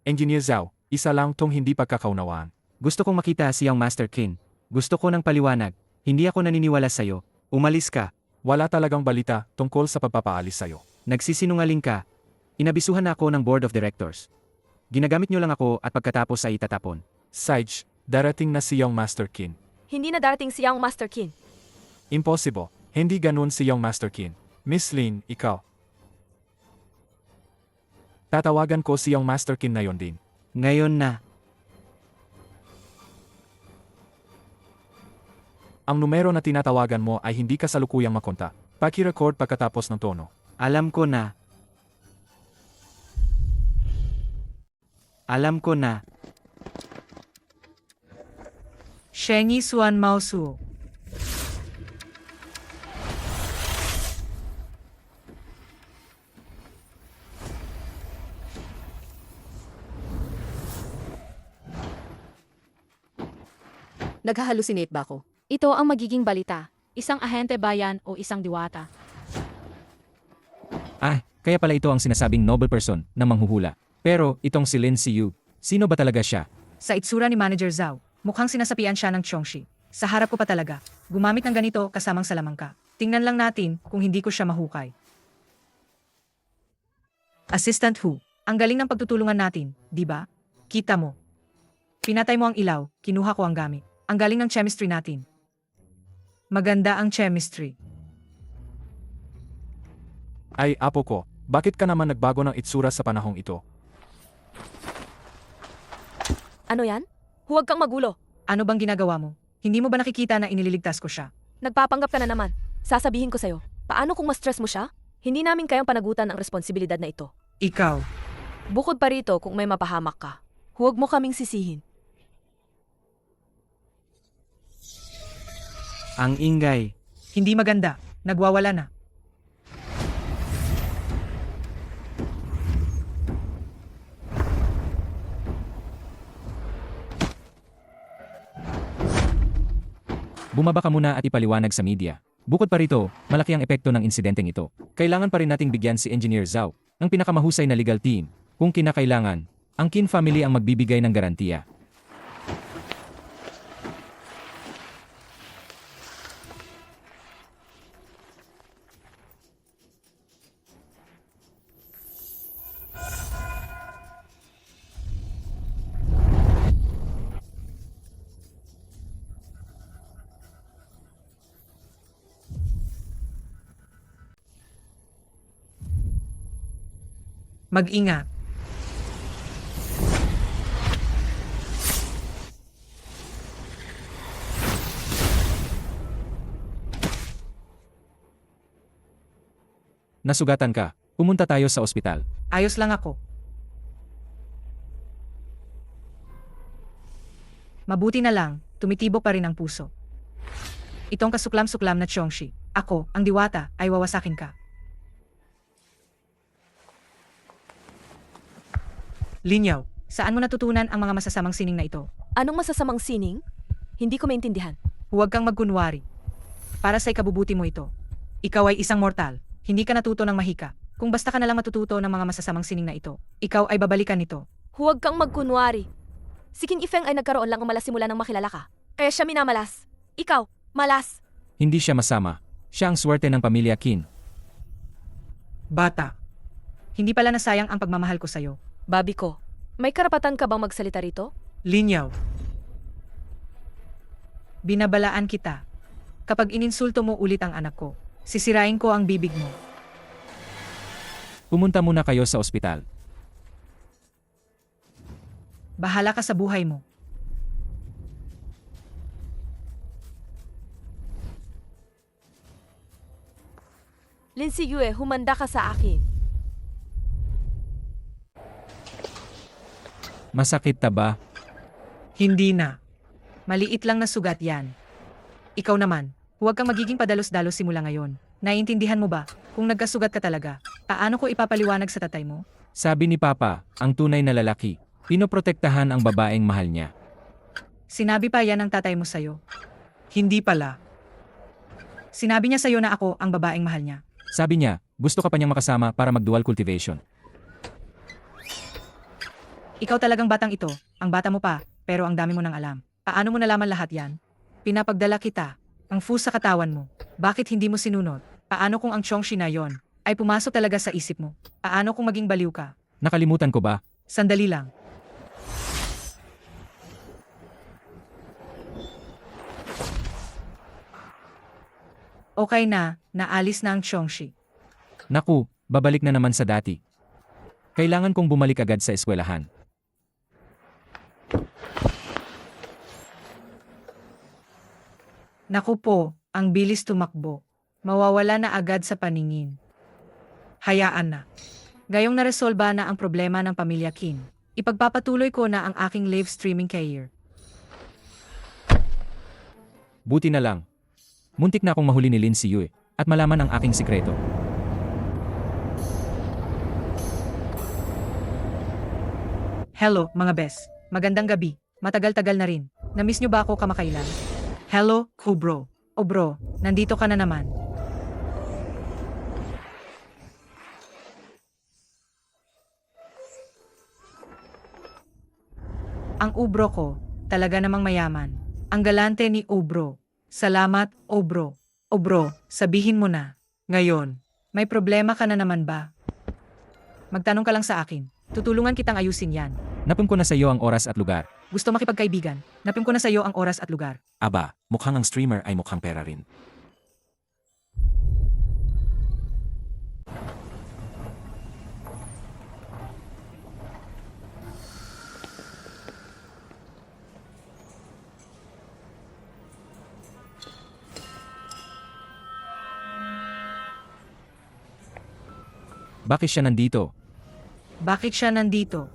Engineer Zhao, isa lang tong hindi pagkakaunawaan. Gusto kong makita si Young Master Qin. Gusto ko ng paliwanag. Hindi ako naniniwala sa'yo. Umalis ka. Wala talagang balita tungkol sa pagpapaalis sa'yo. Nagsisinungaling ka. Inabisuhan na ako ng Board of Directors. Ginagamit nyo lang ako at pagkatapos ay itatapon. Sage, darating na si Young Master Qin. Hindi na darating si Young Master Kin. Impossible. Hindi ganun si Young Master Qin. Miss Lin, ikaw. Tatawagan ko si Young Master Qin na yon din. Ngayon na. Ang numero na tinatawagan mo ay hindi kasalukuyang makonta. Paki-record pagkatapos ng tono. Alam ko na. Alam ko na. Shengi Suan Mausu. Naghahalusinate ba ako? Ito ang magiging balita. Isang ahente ba yan o isang diwata? Ah, kaya pala ito ang sinasabing noble person na manghuhula. Pero itong si Lin Siyu, sino ba talaga siya? Sa itsura ni Manager Zhao, mukhang sinasapian siya ng Chongshi. Sa harap ko pa talaga. Gumamit ng ganito kasamang salamangka. Tingnan lang natin kung hindi ko siya mahukay. Assistant Hu, ang galing ng pagtutulungan natin, di ba? Kita mo. Pinatay mo ang ilaw, kinuha ko ang gamit. Ang galing ng chemistry natin. Maganda ang chemistry. Ay, apo ko, bakit ka naman nagbago ng itsura sa panahong ito? Ano yan? Huwag kang magulo. Ano bang ginagawa mo? Hindi mo ba nakikita na inililigtas ko siya? Nagpapanggap ka na naman. Sasabihin ko sa'yo, paano kung ma-stress mo siya? Hindi namin kayang panagutan ang responsibilidad na ito. Ikaw. Bukod pa rito kung may mapahamak ka, huwag mo kaming sisihin. Ang ingay. Hindi maganda. Nagwawala na. Bumaba ka muna at ipaliwanag sa media. Bukod pa rito, malaki ang epekto ng insidenteng ito. Kailangan pa rin nating bigyan si Engineer Zhao, ang pinakamahusay na legal team. Kung kinakailangan, ang Qin family ang magbibigay ng garantiya. Mag-ingat. Nasugatan ka, pumunta tayo sa ospital. Ayos lang ako. Mabuti na lang, tumitibok pa rin ang puso. Itong kasuklam-suklam na Chongshi, ako, ang diwata, ay wawasakin ka. Linyaw, saan mo natutunan ang mga masasamang sining na ito? Anong masasamang sining? Hindi ko maintindihan. Huwag kang magkunwari. Para sa ikabubuti mo ito. Ikaw ay isang mortal. Hindi ka natuto ng mahika. Kung basta ka nalang matututo ng mga masasamang sining na ito, ikaw ay babalikan nito. Huwag kang magkunwari. Si Qin Ifeng ay nagkaroon lang ng malas simula nang makilala ka. Kaya siya minamalas. Ikaw, malas. Hindi siya masama. Siya ang swerte ng pamilya Qin. Bata. Hindi pala nasayang ang pagmamahal ko sa'yo. Babi ko, may karapatan ka bang magsalita rito? Linyaw. Binabalaan kita. Kapag ininsulto mo ulit ang anak ko, sisirain ko ang bibig mo. Pumunta muna kayo sa ospital. Bahala ka sa buhay mo. Lin Siyue, humanda ka sa akin. Masakit ta ba? Hindi na. Maliit lang na sugat yan. Ikaw naman, huwag kang magiging padalos-dalos simula ngayon. Naiintindihan mo ba, kung nagkasugat ka talaga, paano ko ipapaliwanag sa tatay mo? Sabi ni Papa, ang tunay na lalaki, pinoprotektahan ang babaeng mahal niya. Sinabi pa yan ng tatay mo sa'yo. Hindi pala. Sinabi niya sa'yo na ako ang babaeng mahal niya. Sabi niya, gusto ka pa niyang makasama para mag-dual cultivation. Ikaw talagang batang ito, ang bata mo pa, pero ang dami mo nang alam. Paano mo nalaman lahat yan? Pinapagdala kita, ang fu sa katawan mo. Bakit hindi mo sinunod? Paano kung ang Chongshi na yon ay pumasok talaga sa isip mo? Paano kung maging baliw ka? Nakalimutan ko ba? Sandali lang. Okay na, naalis na ang Chongshi. Naku, babalik na naman sa dati. Kailangan kong bumalik agad sa eskwelahan. Naku po, ang bilis tumakbo. Mawawala na agad sa paningin. Hayaan na. Gayong naresolba na ang problema ng pamilya Kin, ipagpapatuloy ko na ang aking live streaming career. Buti na lang. Muntik na akong mahuli ni Lin si Yue at malaman ang aking sikreto. Hello, mga bes. Magandang gabi. Matagal-tagal na rin. Namiss nyo ba ako kamakailan? Hello, bro. O bro, nandito ka na naman. Ang ubro ko, talaga namang mayaman. Ang galante ni Ubro. Salamat, Ubro. Ubro, sabihin mo na. Ngayon, may problema ka na naman ba? Magtanong ka lang sa akin. Tutulungan kitang ayusin yan. Napim ko na sa iyo ang oras at lugar. Gusto makipagkaibigan. Napim ko na sa iyo ang oras at lugar. Aba, mukhang ang streamer ay mukhang pera rin. Bakit siya nandito? Bakit siya nandito?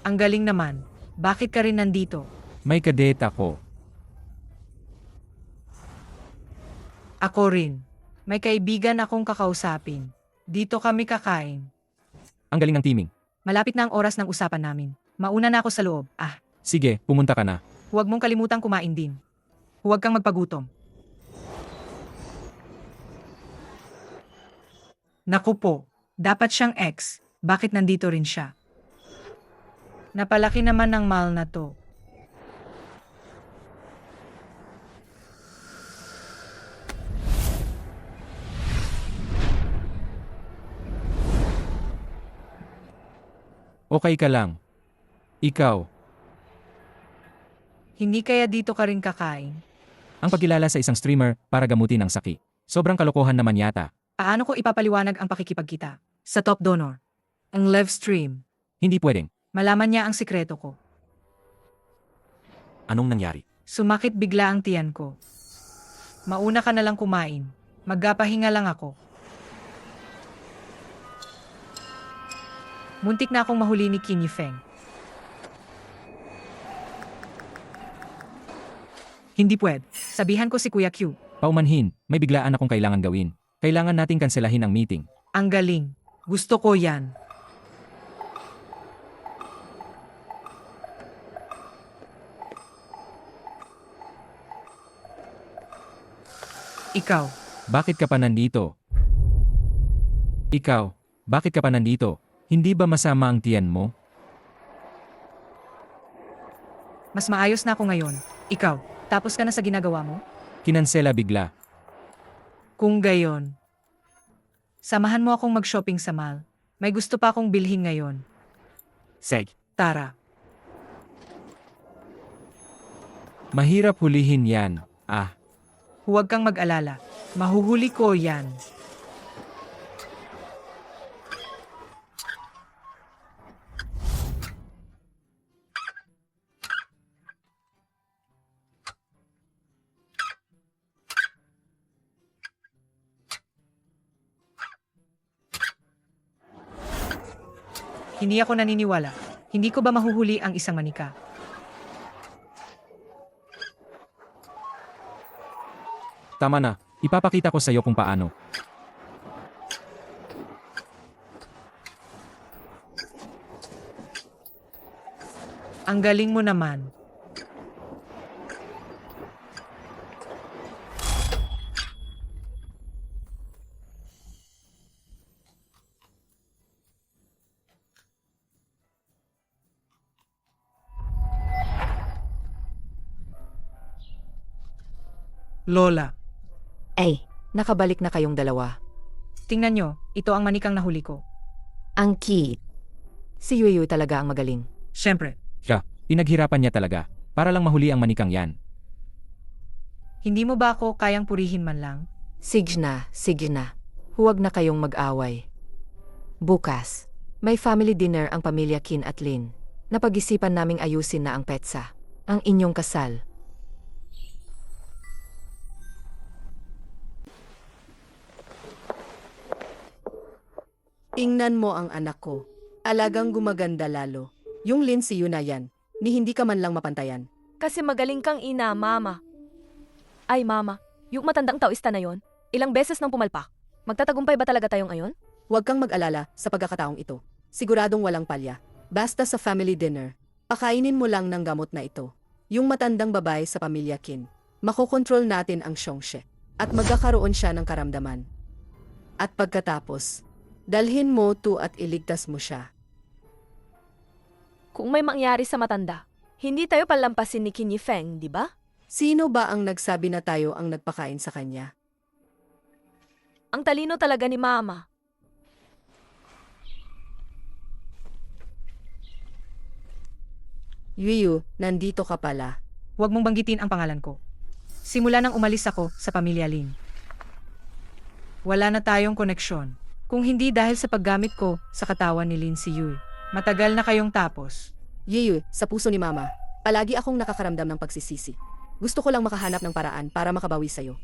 Ang galing naman. Bakit ka rin nandito? May kadate ako. Ako rin. May kaibigan akong kakausapin. Dito kami kakain. Ang galing ng teaming. Malapit na ang oras ng usapan namin. Mauna na ako sa loob. Sige, pumunta ka na. Huwag mong kalimutang kumain din. Huwag kang magpagutom. Naku po, dapat siyang ex. Bakit nandito rin siya? Napalaki naman ng mall na to. Okay ka lang. Ikaw, Hindi kaya dito ka rin kakain? ang pagkilala sa isang streamer para gamutin ang sakit. Sobrang kalokohan naman yata. Paano ko ipapaliwanag ang pakikipagkita? Sa top donor. Ang live stream. Hindi pwedeng. Malaman niya ang sikreto ko. Anong nangyari? Sumakit bigla ang tiyan ko. Mauna ka na lang kumain. Magpapahinga lang ako. Muntik na akong mahuli ni Qin Yifeng. Hindi pwede. Sabihan ko si Kuya Q. Paumanhin, may biglaan akong kailangan gawin. Kailangan nating kanselahin ang meeting. Ang galing. Gusto ko yan. Ikaw. Bakit ka pa nandito? Ikaw, bakit ka pa nandito? Hindi ba masama ang tiyan mo? Mas maayos na ako ngayon. Ikaw, tapos ka na sa ginagawa mo? Kinansela bigla. Kung gayon, samahan mo akong mag-shopping sa mall. May gusto pa akong bilhin ngayon. Seg. Tara. Mahirap hulihin yan. Huwag kang mag-alala. Mahuhuli ko yan. Hindi ako naniniwala. Hindi ko ba mahuhuli ang isang manika? Tama na, ipapakita ko sa iyo kung paano. Ang galing mo naman. Lola, Ay, nakabalik na kayong dalawa. tingnan nyo, ito ang manikang nahuli ko. Ang cute. Si Yue talaga ang magaling. Siyempre, Pinaghirapan niya talaga, para lang mahuli ang manikang yan. hindi mo ba ako kayang purihin man lang? Sige na. Huwag na kayong mag-away. Bukas, may family dinner ang pamilya Qin at Lin. Napag-isipan naming ayusin na ang petsa. Ang inyong kasal. Tingnan mo ang anak ko. Alagang gumaganda lalo. Yung Lin si Yu na yan, ni hindi ka man lang mapantayan. Kasi magaling kang ina, mama. Ay, mama, yung matandang taoista na yon, ilang beses nang pumalpak. Magtatagumpay ba talaga tayong ayon? Huwag kang mag-alala sa pagkakataong ito. Siguradong walang palya. Basta sa family dinner, pakainin mo lang ng gamot na ito. Yung matandang babae sa pamilya Qin. Makokontrol natin ang Xiongxie. At magkakaroon siya ng karamdaman. At pagkatapos, dalhin mo to at iligtas mo siya. Kung may mangyari sa matanda, hindi tayo palampasin ni Qin Yifeng, di ba? Sino ba ang nagsabi na tayo ang nagpakain sa kanya? Ang talino talaga ni mama. Yuyu, nandito ka pala. Huwag mong banggitin ang pangalan ko. Simula nang umalis ako sa pamilya Lin. Wala na tayong koneksyon. Kung hindi dahil sa paggamit ko sa katawan ni Lin si Yui. Matagal na kayong tapos. Yuyu, sa puso ni mama, palagi akong nakakaramdam ng pagsisisi. Gusto ko lang makahanap ng paraan para makabawi sa'yo.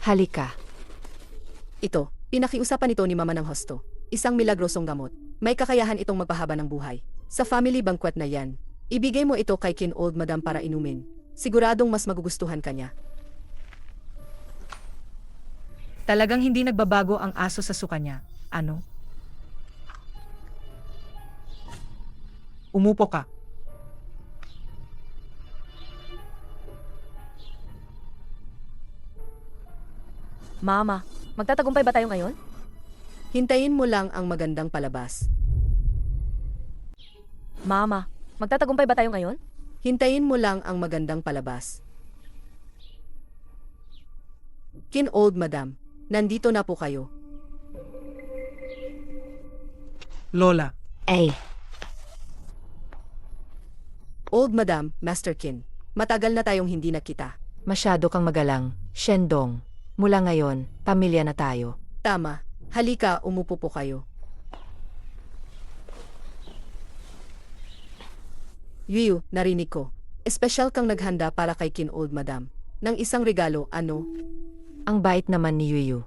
Halika. Ito, pinakiusapan ito ni mama ng hosto. Isang milagrosong gamot. May kakayahan itong magpahaba ng buhay. Sa family banquet na yan, ibigay mo ito kay Qin Old Madam para inumin. Siguradong mas magugustuhan ka niya. Talagang hindi nagbabago ang aso sa suka niya. Ano? Umupo ka. Mama, magtatagumpay ba tayo ngayon? Hintayin mo lang ang magandang palabas. Mama, magtatagumpay ba tayo ngayon? Hintayin mo lang ang magandang palabas. Qin Old Madam, nandito na po kayo. Lola, Ay, Old Madam, Master Qin, matagal na tayong hindi nakita. masyado kang magalang. Shendong. Mula ngayon, pamilya na tayo. Tama, halika umupo po kayo. Yuyu, narinig ko. Espesyal kang naghanda para kay Qin Old Madam. Nang isang regalo, ano? Ang bait naman ni Yuyu.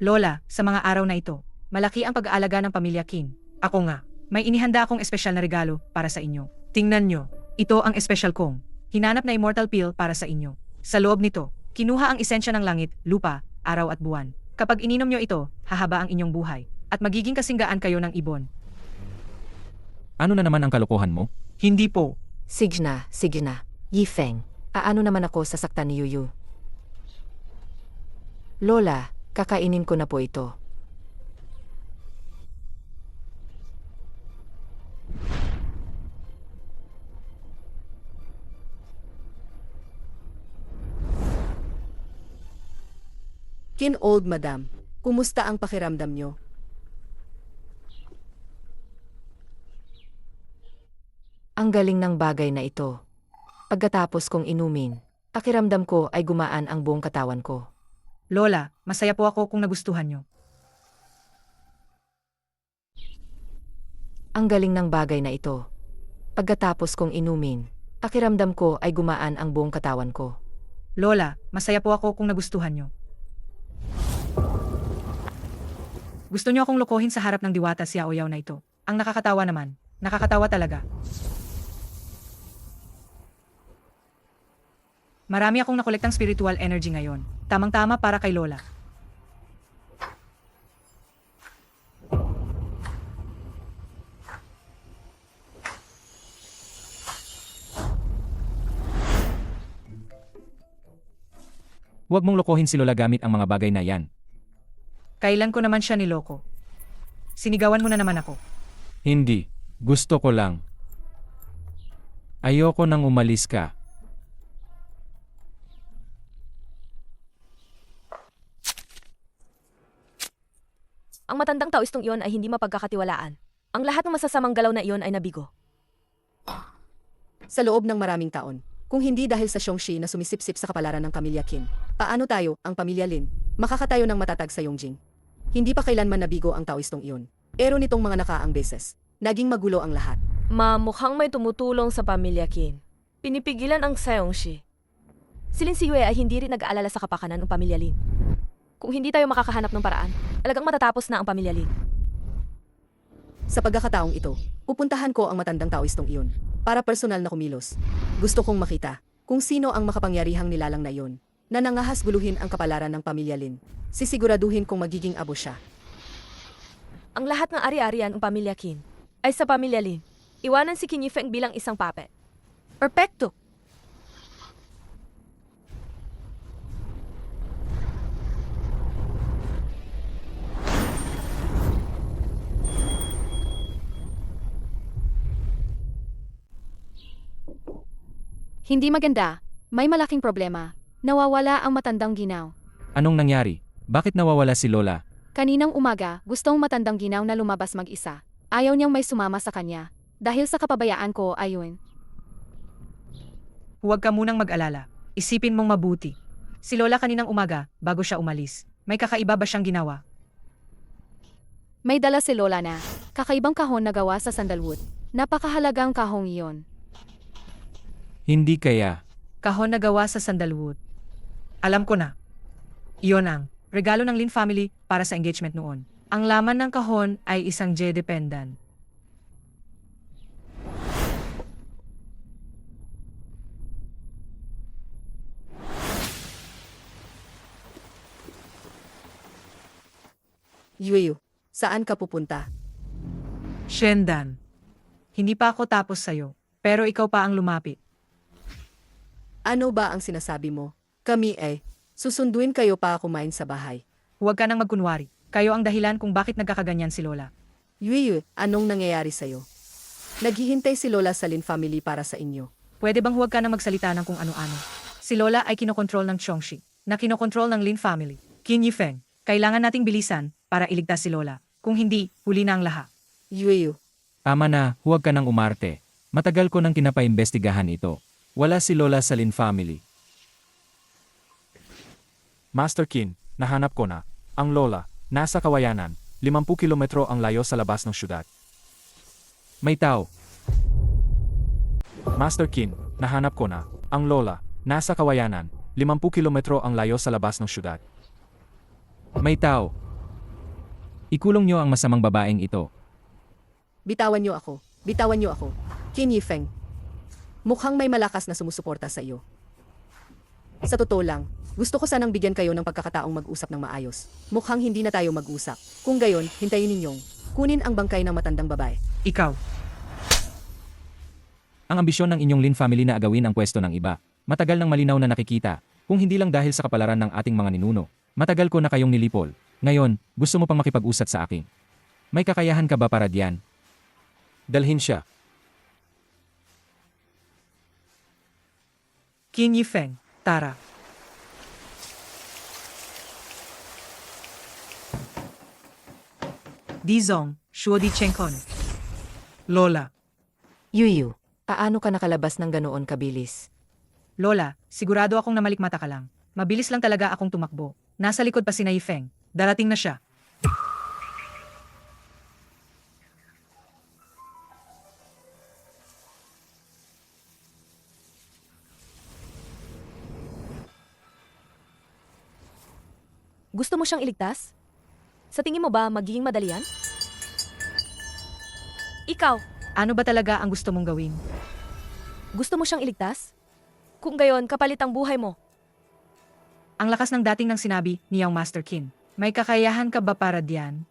Lola, sa mga araw na ito, malaki ang pag-aalaga ng pamilya Qin. Ako nga, may inihanda akong espesyal na regalo para sa inyo. Tingnan nyo, ito ang espesyal kong hinanap na immortal pill para sa inyo. Sa loob nito, kinuha ang esensya ng langit, lupa, araw at buwan. Kapag ininom nyo ito, hahaba ang inyong buhay at magiging kasinggaan kayo ng ibon. Ano na naman ang kalokohan mo? Hindi po. Sige na. Yifeng, aano naman ako sa saktan ni Yuyu? Lola, kakainin ko na po ito. Qin Old Madam, kumusta ang pakiramdam nyo? Ang galing ng bagay na ito. Pagkatapos kong inumin, pakiramdam ko ay gumaan ang buong katawan ko. Lola, masaya po ako kung nagustuhan nyo. Ang galing ng bagay na ito. Pagkatapos kong inumin, pakiramdam ko ay gumaan ang buong katawan ko. Lola, masaya po ako kung nagustuhan nyo. Gusto nyo akong lokohin sa harap ng diwata si Yaoyao na ito. Ang nakakatawa naman. Nakakatawa talaga. Marami akong nakolektang spiritual energy ngayon. Tamang-tama para kay Lola. Huwag mong lokohin si Lola gamit ang mga bagay na yan. Kailan ko naman siya niloko? Sinigawan mo na naman ako. Hindi. Gusto ko lang. Ayoko nang umalis ka. Ang matandang taoistong iyon ay hindi mapagkakatiwalaan. Ang lahat ng masasamang galaw na iyon ay nabigo. Sa loob ng maraming taon, kung hindi dahil sa Xiongxi na sumisipsip sa kapalaran ng pamilya Qin, paano tayo, ang pamilya Lin, makakatayo ng matatag sa Yongjing? Hindi pa kailanman nabigo ang taoistong iyon. Pero nitong mga nakaang beses, naging magulo ang lahat. Ma, mukhang may tumutulong sa pamilya Qin. Pinipigilan ang Seongshi. Si Lin Siyue ay hindi rin nag-aalala sa kapakanan ng pamilya Lin. Kung hindi tayo makakahanap ng paraan, talagang matatapos na ang pamilya Lin. Sa pagkakataong ito, pupuntahan ko ang matandang taoistong iyon para personal na kumilos. Gusto kong makita kung sino ang makapangyarihang nilalang na iyon na nangahas guluhin ang kapalaran ng pamilya Lin. Sisiguraduhin kong magiging abo siya. Ang lahat ng ari-arian ng pamilya Qin ay sa pamilya Lin. Iwanan si Qin Yifeng bilang isang puppet. Perfecto! Hindi maganda. May malaking problema. Nawawala ang matandang ginaw. Anong nangyari? Bakit nawawala si Lola? Kaninang umaga, gustong matandang ginaw na lumabas mag-isa. Ayaw niyang may sumama sa kanya. Dahil sa kapabayaan ko, ayun. Huwag ka munang mag-alala. Isipin mong mabuti. Si Lola kaninang umaga, bago siya umalis. May kakaiba ba siyang ginawa? May dala si Lola na kakaibang kahon na gawa sa sandalwood. Napakahalagang kahong iyon. Hindi kaya. Kahon na gawa sa sandalwood. Alam ko na. Iyon ang regalo ng Lin family para sa engagement noon. Ang laman ng kahon ay isang jade pendant. Yueyu, saan ka pupunta? Shendan. Hindi pa ako tapos sa'yo, pero ikaw pa ang lumapit. Ano ba ang sinasabi mo? Kami susunduin kayo pa kumain sa bahay. Huwag ka nang magkunwari. Kayo ang dahilan kung bakit nagkakaganyan si Lola. Yueyu, anong nangyayari sa'yo? Naghihintay si Lola sa Lin family para sa inyo. Pwede bang huwag ka nang magsalita ng kung ano-ano? Si Lola ay kinokontrol ng Chongshi, na kinokontrol ng Lin family. Qin Yifeng, kailangan nating bilisan para iligtas si Lola. Kung hindi, huli na ang lahat. Yueyu, Tama na, huwag ka nang umarte. Matagal ko nang kinapaimbestigahan ito. Wala si Lola sa Lin family. Master Qin, nahanap ko na. Ang Lola, nasa Kawayanan, 50 kilometro ang layo sa labas ng syudad. May tao. Master Qin, nahanap ko na. Ang Lola, nasa Kawayanan, 50 kilometro ang layo sa labas ng syudad. May tao. Ikulong niyo ang masamang babaeng ito. bitawan niyo ako. Bitawan niyo ako. Qin Yifeng. Mukhang may malakas na sumusuporta sa iyo. Sa totoo lang, gusto ko sanang bigyan kayo ng pagkakataong mag-usap ng maayos. Mukhang hindi na tayo mag-usap. Kung gayon, hintayin ninyong kunin ang bangkay ng matandang babae. Ikaw. Ang ambisyon ng inyong Lin family na agawin ang pwesto ng iba. Matagal nang malinaw na nakikita. Kung hindi lang dahil sa kapalaran ng ating mga ninuno. Matagal ko na kayong nilipol. Ngayon, gusto mo pang makipag-usat sa akin. May kakayahan ka ba para diyan? Dalhin siya. Qin Yifeng, tara. Dizong, Shuodi Chenkon. Lola. Yuyu, paano ka nakalabas ng ganoon kabilis? Lola, sigurado akong namalikmata ka lang. Mabilis lang talaga akong tumakbo. Nasa likod pa si Yifeng. Darating na siya. Gusto mo siyang iligtas? Sa tingin mo ba magiging madali yan? Ikaw, Ano ba talaga ang gusto mong gawin? gusto mo siyang iligtas? Kung gayon, kapalit ang buhay mo. Ang lakas ng dating ng sinabi niyang Master Qin. May kakayahan ka ba para diyan?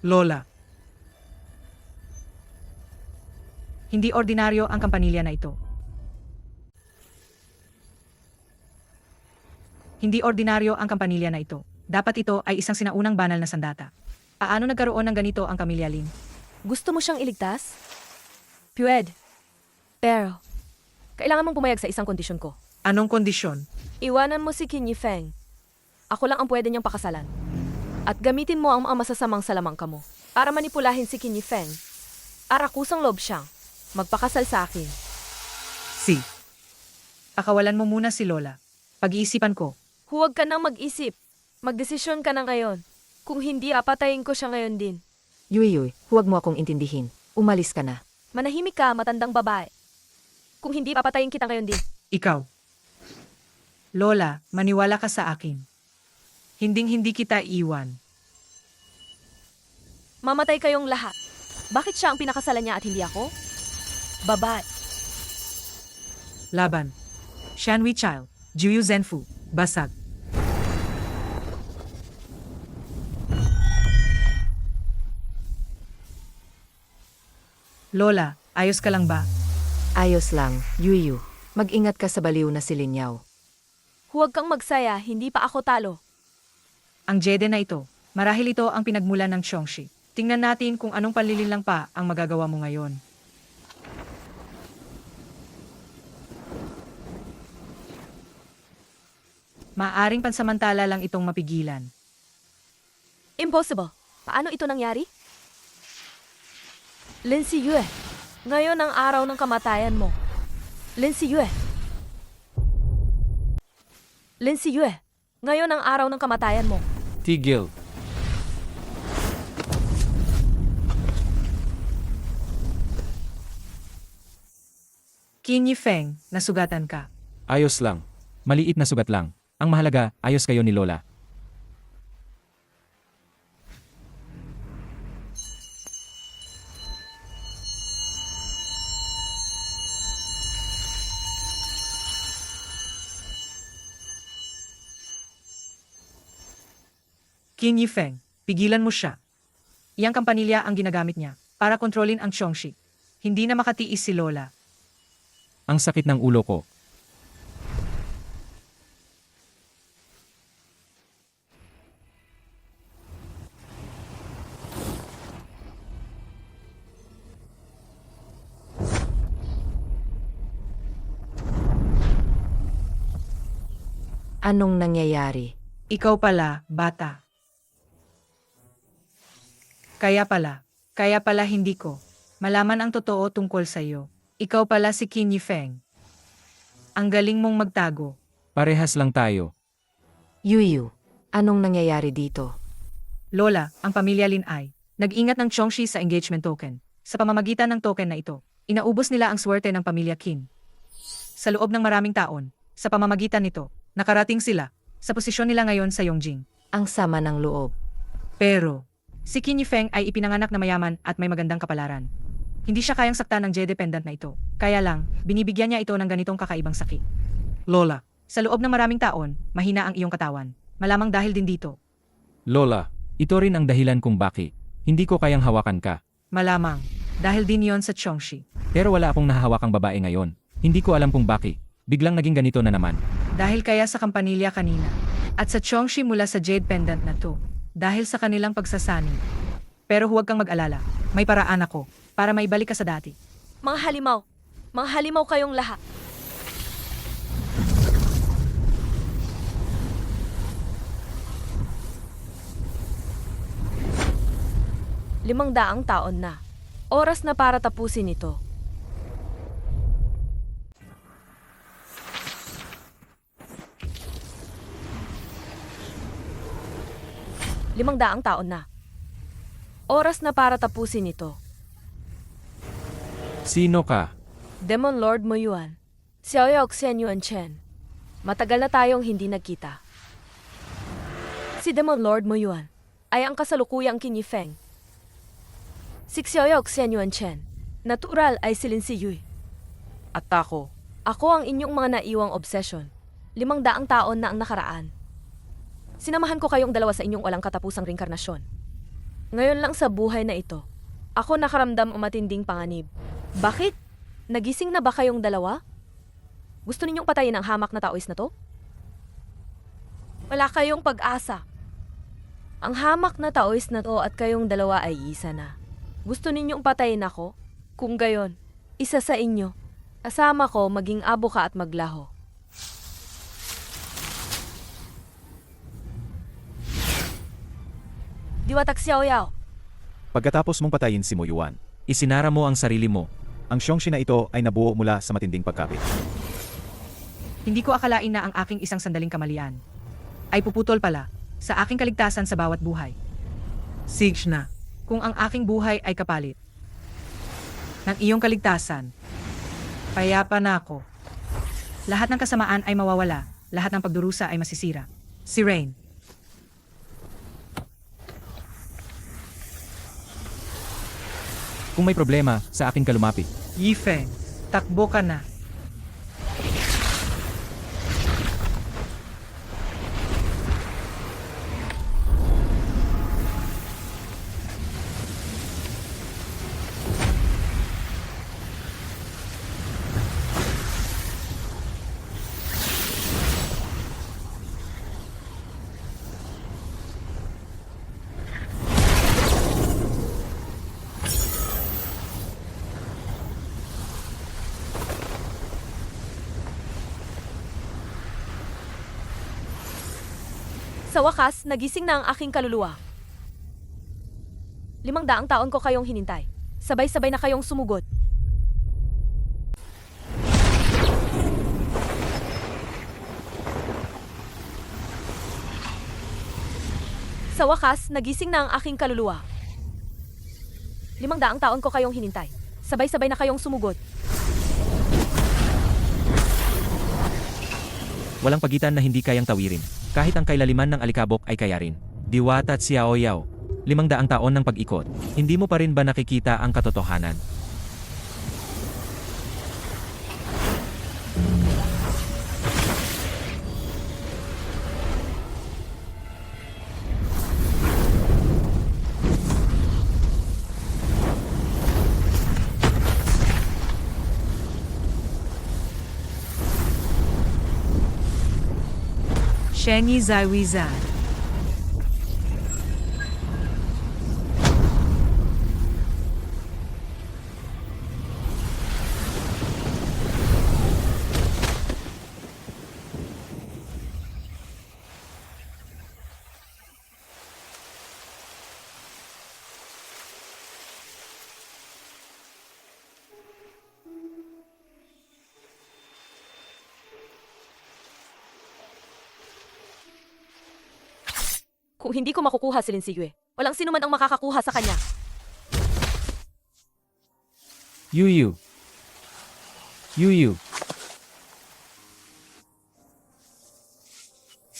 Lola. Hindi ordinaryo ang kampanilya na ito. Hindi ordinaryo ang kampanilya na ito. Dapat ito ay isang sinaunang banal na sandata. Paano nagkaroon ng ganito ang pamilya Lin? Gusto mo siyang iligtas? Pwede. Pero, kailangan mong pumayag sa isang kondisyon ko. Anong kondisyon? Iwanan mo si Qin Yifeng. Ako lang ang pwede niyang pakasalan. At gamitin mo ang mga masasamang salamangka mo para manipulahin si Qin Yifeng. Kusang loob siyang magpakasal sa akin. Si. Pakawalan mo muna si Lola. Pag-iisipan ko. Huwag ka nang mag-isip. Magdesisyon ka na ngayon. Kung hindi, apatayin ko siya ngayon din. Yuyu, huwag mo akong intindihin. Umalis ka na. Manahimik ka, matandang babae. Kung hindi, papatayin kita ngayon din. Ikaw. Lola, maniwala ka sa akin. Hinding-hindi kita iwan. Mamatay kayong lahat. Bakit siya ang pinakasalan niya at hindi ako? Babae. Laban. Shanwi Child. Juyu Zenfu. Basag. Lola, ayos ka lang ba? Ayos lang, Yuyu. Mag-ingat ka sa baliw na si Linyaw. Huwag kang magsaya, hindi pa ako talo. Ang Jede na ito, marahil ito ang pinagmulan ng Chongshi. Tingnan natin kung anong panlilinlang pa ang magagawa mo ngayon. Maaring pansamantala lang itong mapigilan. Impossible. Paano ito nangyari? Lin Siyue, ngayon ang araw ng kamatayan mo. Lin Siyue. Lin Siyue, ngayon ang araw ng kamatayan mo. Tigil. Qin Yifeng, nasugatan ka. Ayos lang. Maliit na sugat lang. Ang mahalaga, ayos kayo ni Lola. Qin Yifeng, pigilan mo siya. Iyang kampanilya ang ginagamit niya para kontrolin ang Chongshi. Hindi na makatiis si Lola. Ang sakit ng ulo ko. Anong nangyayari? Ikaw pala, bata. Kaya pala hindi ko malaman ang totoo tungkol sa iyo. Ikaw pala si Qin Yifeng. Ang galing mong magtago. Parehas lang tayo. Yuyu, anong nangyayari dito? Lola, ang pamilya Lin ay nag-ingat ng Chongshi sa engagement token. Sa pamamagitan ng token na ito, inaubos nila ang swerte ng pamilya Qin. Sa loob ng maraming taon, sa pamamagitan nito, nakarating sila sa posisyon nila ngayon sa Yongjing. Ang sama ng loob. Pero, si Qin Yifeng ay ipinanganak na mayaman at may magandang kapalaran. Hindi siya kayang saktan ng J-dependent na ito. Kaya lang, binibigyan niya ito ng ganitong kakaibang sakit. Lola, sa loob ng maraming taon, mahina ang iyong katawan. Malamang dahil din dito. Lola, ito rin ang dahilan kung bakit hindi ko kayang hawakan ka. Malamang, dahil din yon sa Chongshi. Pero wala akong nahahawakang babae ngayon. Hindi ko alam kung bakit. Biglang naging ganito na naman. Dahil kaya sa kampanilya kanina. At sa Chongshi mula sa Jade Pendant na to. Dahil sa kanilang pagsasani. Pero huwag kang mag-alala. May paraan ako para maibalik ka sa dati. Mga halimaw kayong lahat. limang-daang taon na. Oras na para tapusin ito. limang-daang taon na. Oras na para tapusin ito. Sino ka? Demon Lord Mo Yuan. Xiaoyao Xian Yuan Chen. Matagal na tayong hindi nagkita. Si Demon Lord Mo Yuan ay ang kasalukuyang Qin Yifeng. Si Xiaoyao Xian Yuan Chen. Natural ay si Lin Siyue. At ako ang inyong mga naiwang obsession. 500 taon na ang nakaraan. Sinamahan ko kayong dalawa sa inyong walang katapusang reinkarnasyon. Ngayon lang sa buhay na ito, ako nakaramdam ang matinding panganib. Bakit? Nagising na ba kayong dalawa? Gusto ninyong patayin ang hamak na taoist na to? Wala kayong pag-asa. Ang hamak na taoist na to at kayong dalawa ay isa na. Gusto ninyong patayin ako? Kung gayon, isa sa inyo, kasama ko maging abo ka at maglaho. Diwatak Xiaoyao. Pagkatapos mong patayin si Mo Yuan, Isinara mo ang sarili mo. ang Chongshi na ito ay nabuo mula sa matinding pagkapit. Hindi ko akalain na ang aking isang sandaling kamalian ay puputol pala sa aking kaligtasan sa bawat buhay. Sige na, kung ang aking buhay ay kapalit ng iyong kaligtasan, payapa na ako. Lahat ng kasamaan ay mawawala, lahat ng pagdurusa ay masisira. Si Rain. Kung may problema, sa akin ka lumapit. Yifeng, takbo ka na. Sa wakas, nagising na ang aking kaluluwa. 500 taon ko kayong hinintay. Sabay-sabay na kayong sumugot. Sa wakas, nagising na ang aking kaluluwa. 500 taon ko kayong hinintay. Sabay-sabay na kayong sumugot. Walang pagitan na hindi kayang tawirin. Kahit ang kailaliman ng alikabok ay kaya rin. Diwata at Xiao Yao. 500 taon ng pag-ikot. Hindi mo pa rin ba nakikita ang katotohanan? Shenyi Zaiwizan. Kung hindi ko makukuha si Lin Siyue, walang sino man ang makakakuha sa kanya. Yuyu. Yuyu.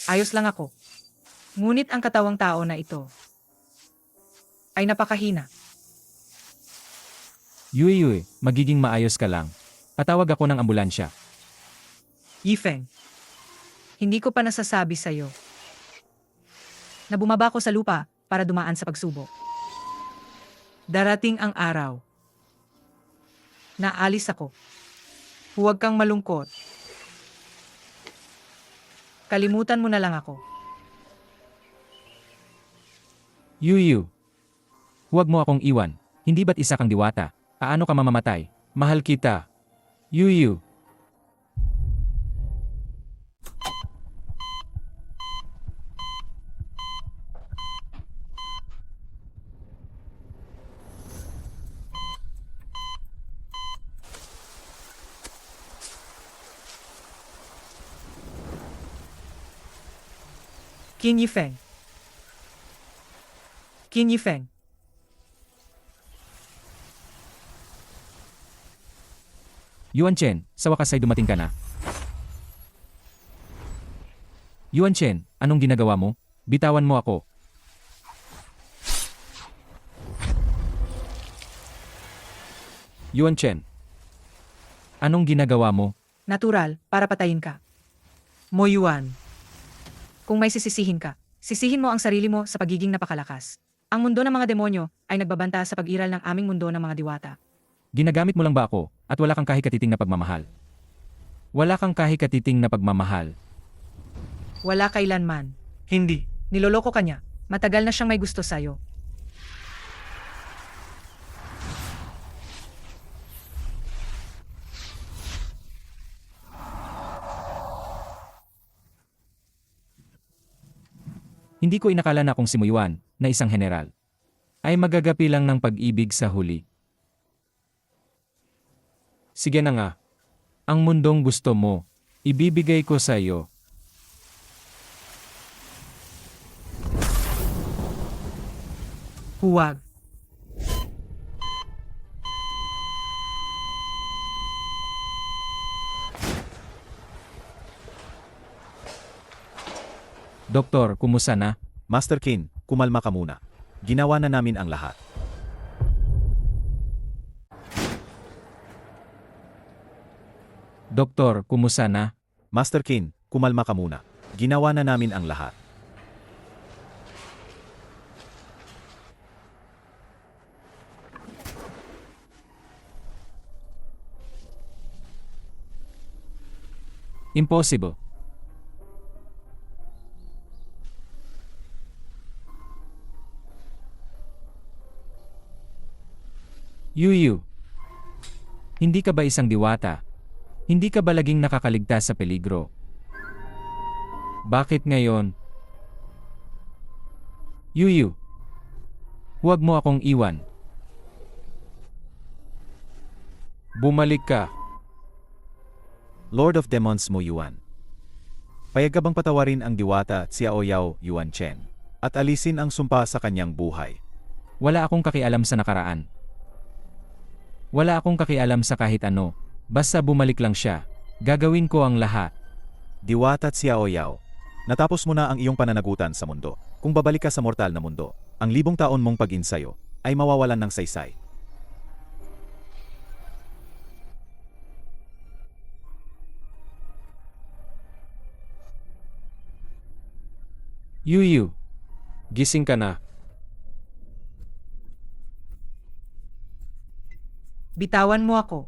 Ayos lang ako. Ngunit ang katawang tao na ito ay napakahina. Yuyu, magiging maayos ka lang. Patawag ako ng ambulansya. Yifeng, hindi ko pa nasasabi sa'yo na bumaba ko sa lupa para dumaan sa pagsubok. Darating ang araw na alis ako. Huwag kang malungkot. Kalimutan mo na lang ako. Yuyu. Huwag mo akong iwan. Hindi ba't isa kang diwata? Paano ka mamamatay? Mahal kita. Yuyu. Qin Yifeng. Qin Yifeng. Yuan Chen, sa wakas ay dumating ka na. Yuan Chen, anong ginagawa mo? Bitawan mo ako. Yuan Chen. Anong ginagawa mo? Natural, para patayin ka. Mo Yuan. Kung may sisisihin ka, sisihin mo ang sarili mo sa pagiging napakalakas. Ang mundo ng mga demonyo ay nagbabanta sa pag-iral ng aming mundo ng mga diwata. Ginagamit mo lang ba ako at wala kang kahit-katiting na pagmamahal? Wala kang kahit-katiting na pagmamahal. Wala kailanman. Hindi. Niloloko ka niya. Matagal na siyang may gusto sa'yo. Hindi ko inakala na kung si Muyuan, na isang general, ay magagapi lang ng pag-ibig sa huli. Sige na nga. Ang mundong gusto mo, ibibigay ko sa iyo. Huwag. Doktor, kumusta na? Master Kin, kumalma ka muna. Ginawa na namin ang lahat. Doktor, kumusta na? Master Kin, kumalma ka muna. Ginawa na namin ang lahat. Impossible. Yuyu. Hindi ka ba isang diwata? Hindi ka ba laging nakakaligtas sa peligro? Bakit ngayon? Yuyu. Huwag mo akong iwan. Bumalik ka. Lord of Demons Mo Yuan. Payag ka bang patawarin ang diwata at si Aoyao Yuan Chen at alisin ang sumpa sa kanyang buhay? Wala akong kakialam sa nakaraan. Wala akong kakialam sa kahit ano. Basta bumalik lang siya. Gagawin ko ang lahat. Diwata at si Aoyao, natapos mo na ang iyong pananagutan sa mundo. Kung babalik ka sa mortal na mundo, ang 1000 taon mong pag-insayo ay mawawalan ng saysay. Yuyu. Gising ka na. Bitawan mo ako.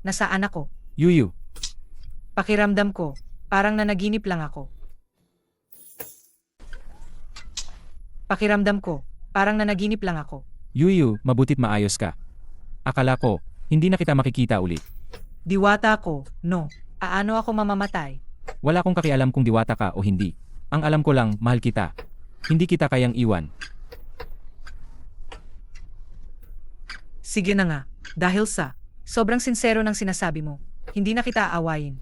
Nasaan ako? Yuyu. Pakiramdam ko, parang nanaginip lang ako. Pakiramdam ko, parang nanaginip lang ako. Yuyu, mabutit maayos ka. Akala ko, hindi na kita makikita ulit. Diwata ako, no. Aano ako mamamatay? Wala akong kakialam kung diwata ka o hindi. Ang alam ko lang, mahal kita. Hindi kita kayang iwan. Sige na nga, dahil sa sobrang sincero ng sinasabi mo, hindi na kita aawayin.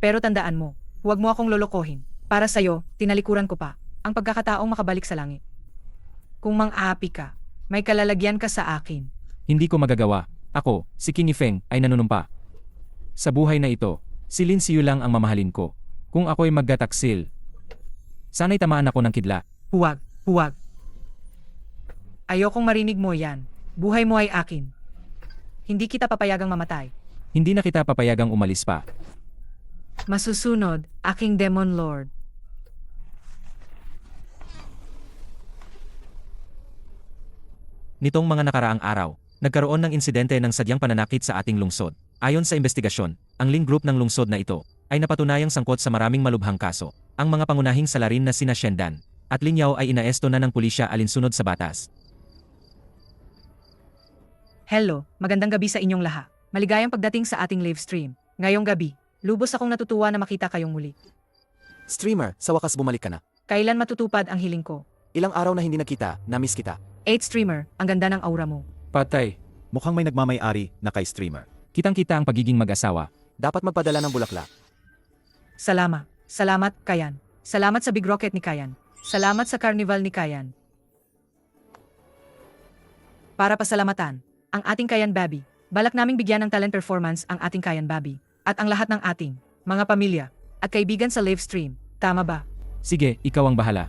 Pero tandaan mo, huwag mo akong lolokohin. Para sa'yo, tinalikuran ko pa ang pagkakataong makabalik sa langit. Kung mang-aapi ka, may kalalagyan ka sa akin. Hindi ko magagawa. Ako, si King Yifeng, ay nanunumpa. Sa buhay na ito, si Lin Xiu lang ang mamahalin ko. Kung ako'y maggataksil, sana'y tamaan ako ng kidla. Huwag, huwag. Ayokong marinig mo yan. Buhay mo ay akin. Hindi kita papayagang mamatay. Hindi na kita papayagang umalis pa. Masusunod, aking Demon Lord. Nitong mga nakaraang araw, nagkaroon ng insidente ng sadyang pananakit sa ating lungsod. Ayon sa investigasyon, ang Lin Group ng lungsod na ito ay napatunayang sangkot sa maraming malubhang kaso. Ang mga pangunahing salarin na sina Shendan at Lin Yao ay inaesto na ng pulisya alinsunod sa batas. Hello, magandang gabi sa inyong lahat. Maligayang pagdating sa ating live stream. Ngayong gabi, lubos akong natutuwa na makita kayong muli. Streamer, sa wakas bumalik ka na. Kailan matutupad ang hiling ko? Ilang araw na hindi nakita, na-miss kita. 8 streamer, ang ganda ng aura mo. Patay. Mukhang may nagmamay-ari na kay streamer. Kitang-kita ang pagiging mag-asawa. Dapat magpadala ng bulaklak. Salamat. Salamat, Kayan. Salamat sa Big Rocket ni Kayan. Salamat sa Carnival ni Kayan. Para pasalamatan, ang ating Kayan Babi. Balak naming bigyan ng talent performance ang ating Kayan Babi. At ang lahat ng ating mga pamilya at kaibigan sa live stream. Tama ba? Sige, ikaw ang bahala.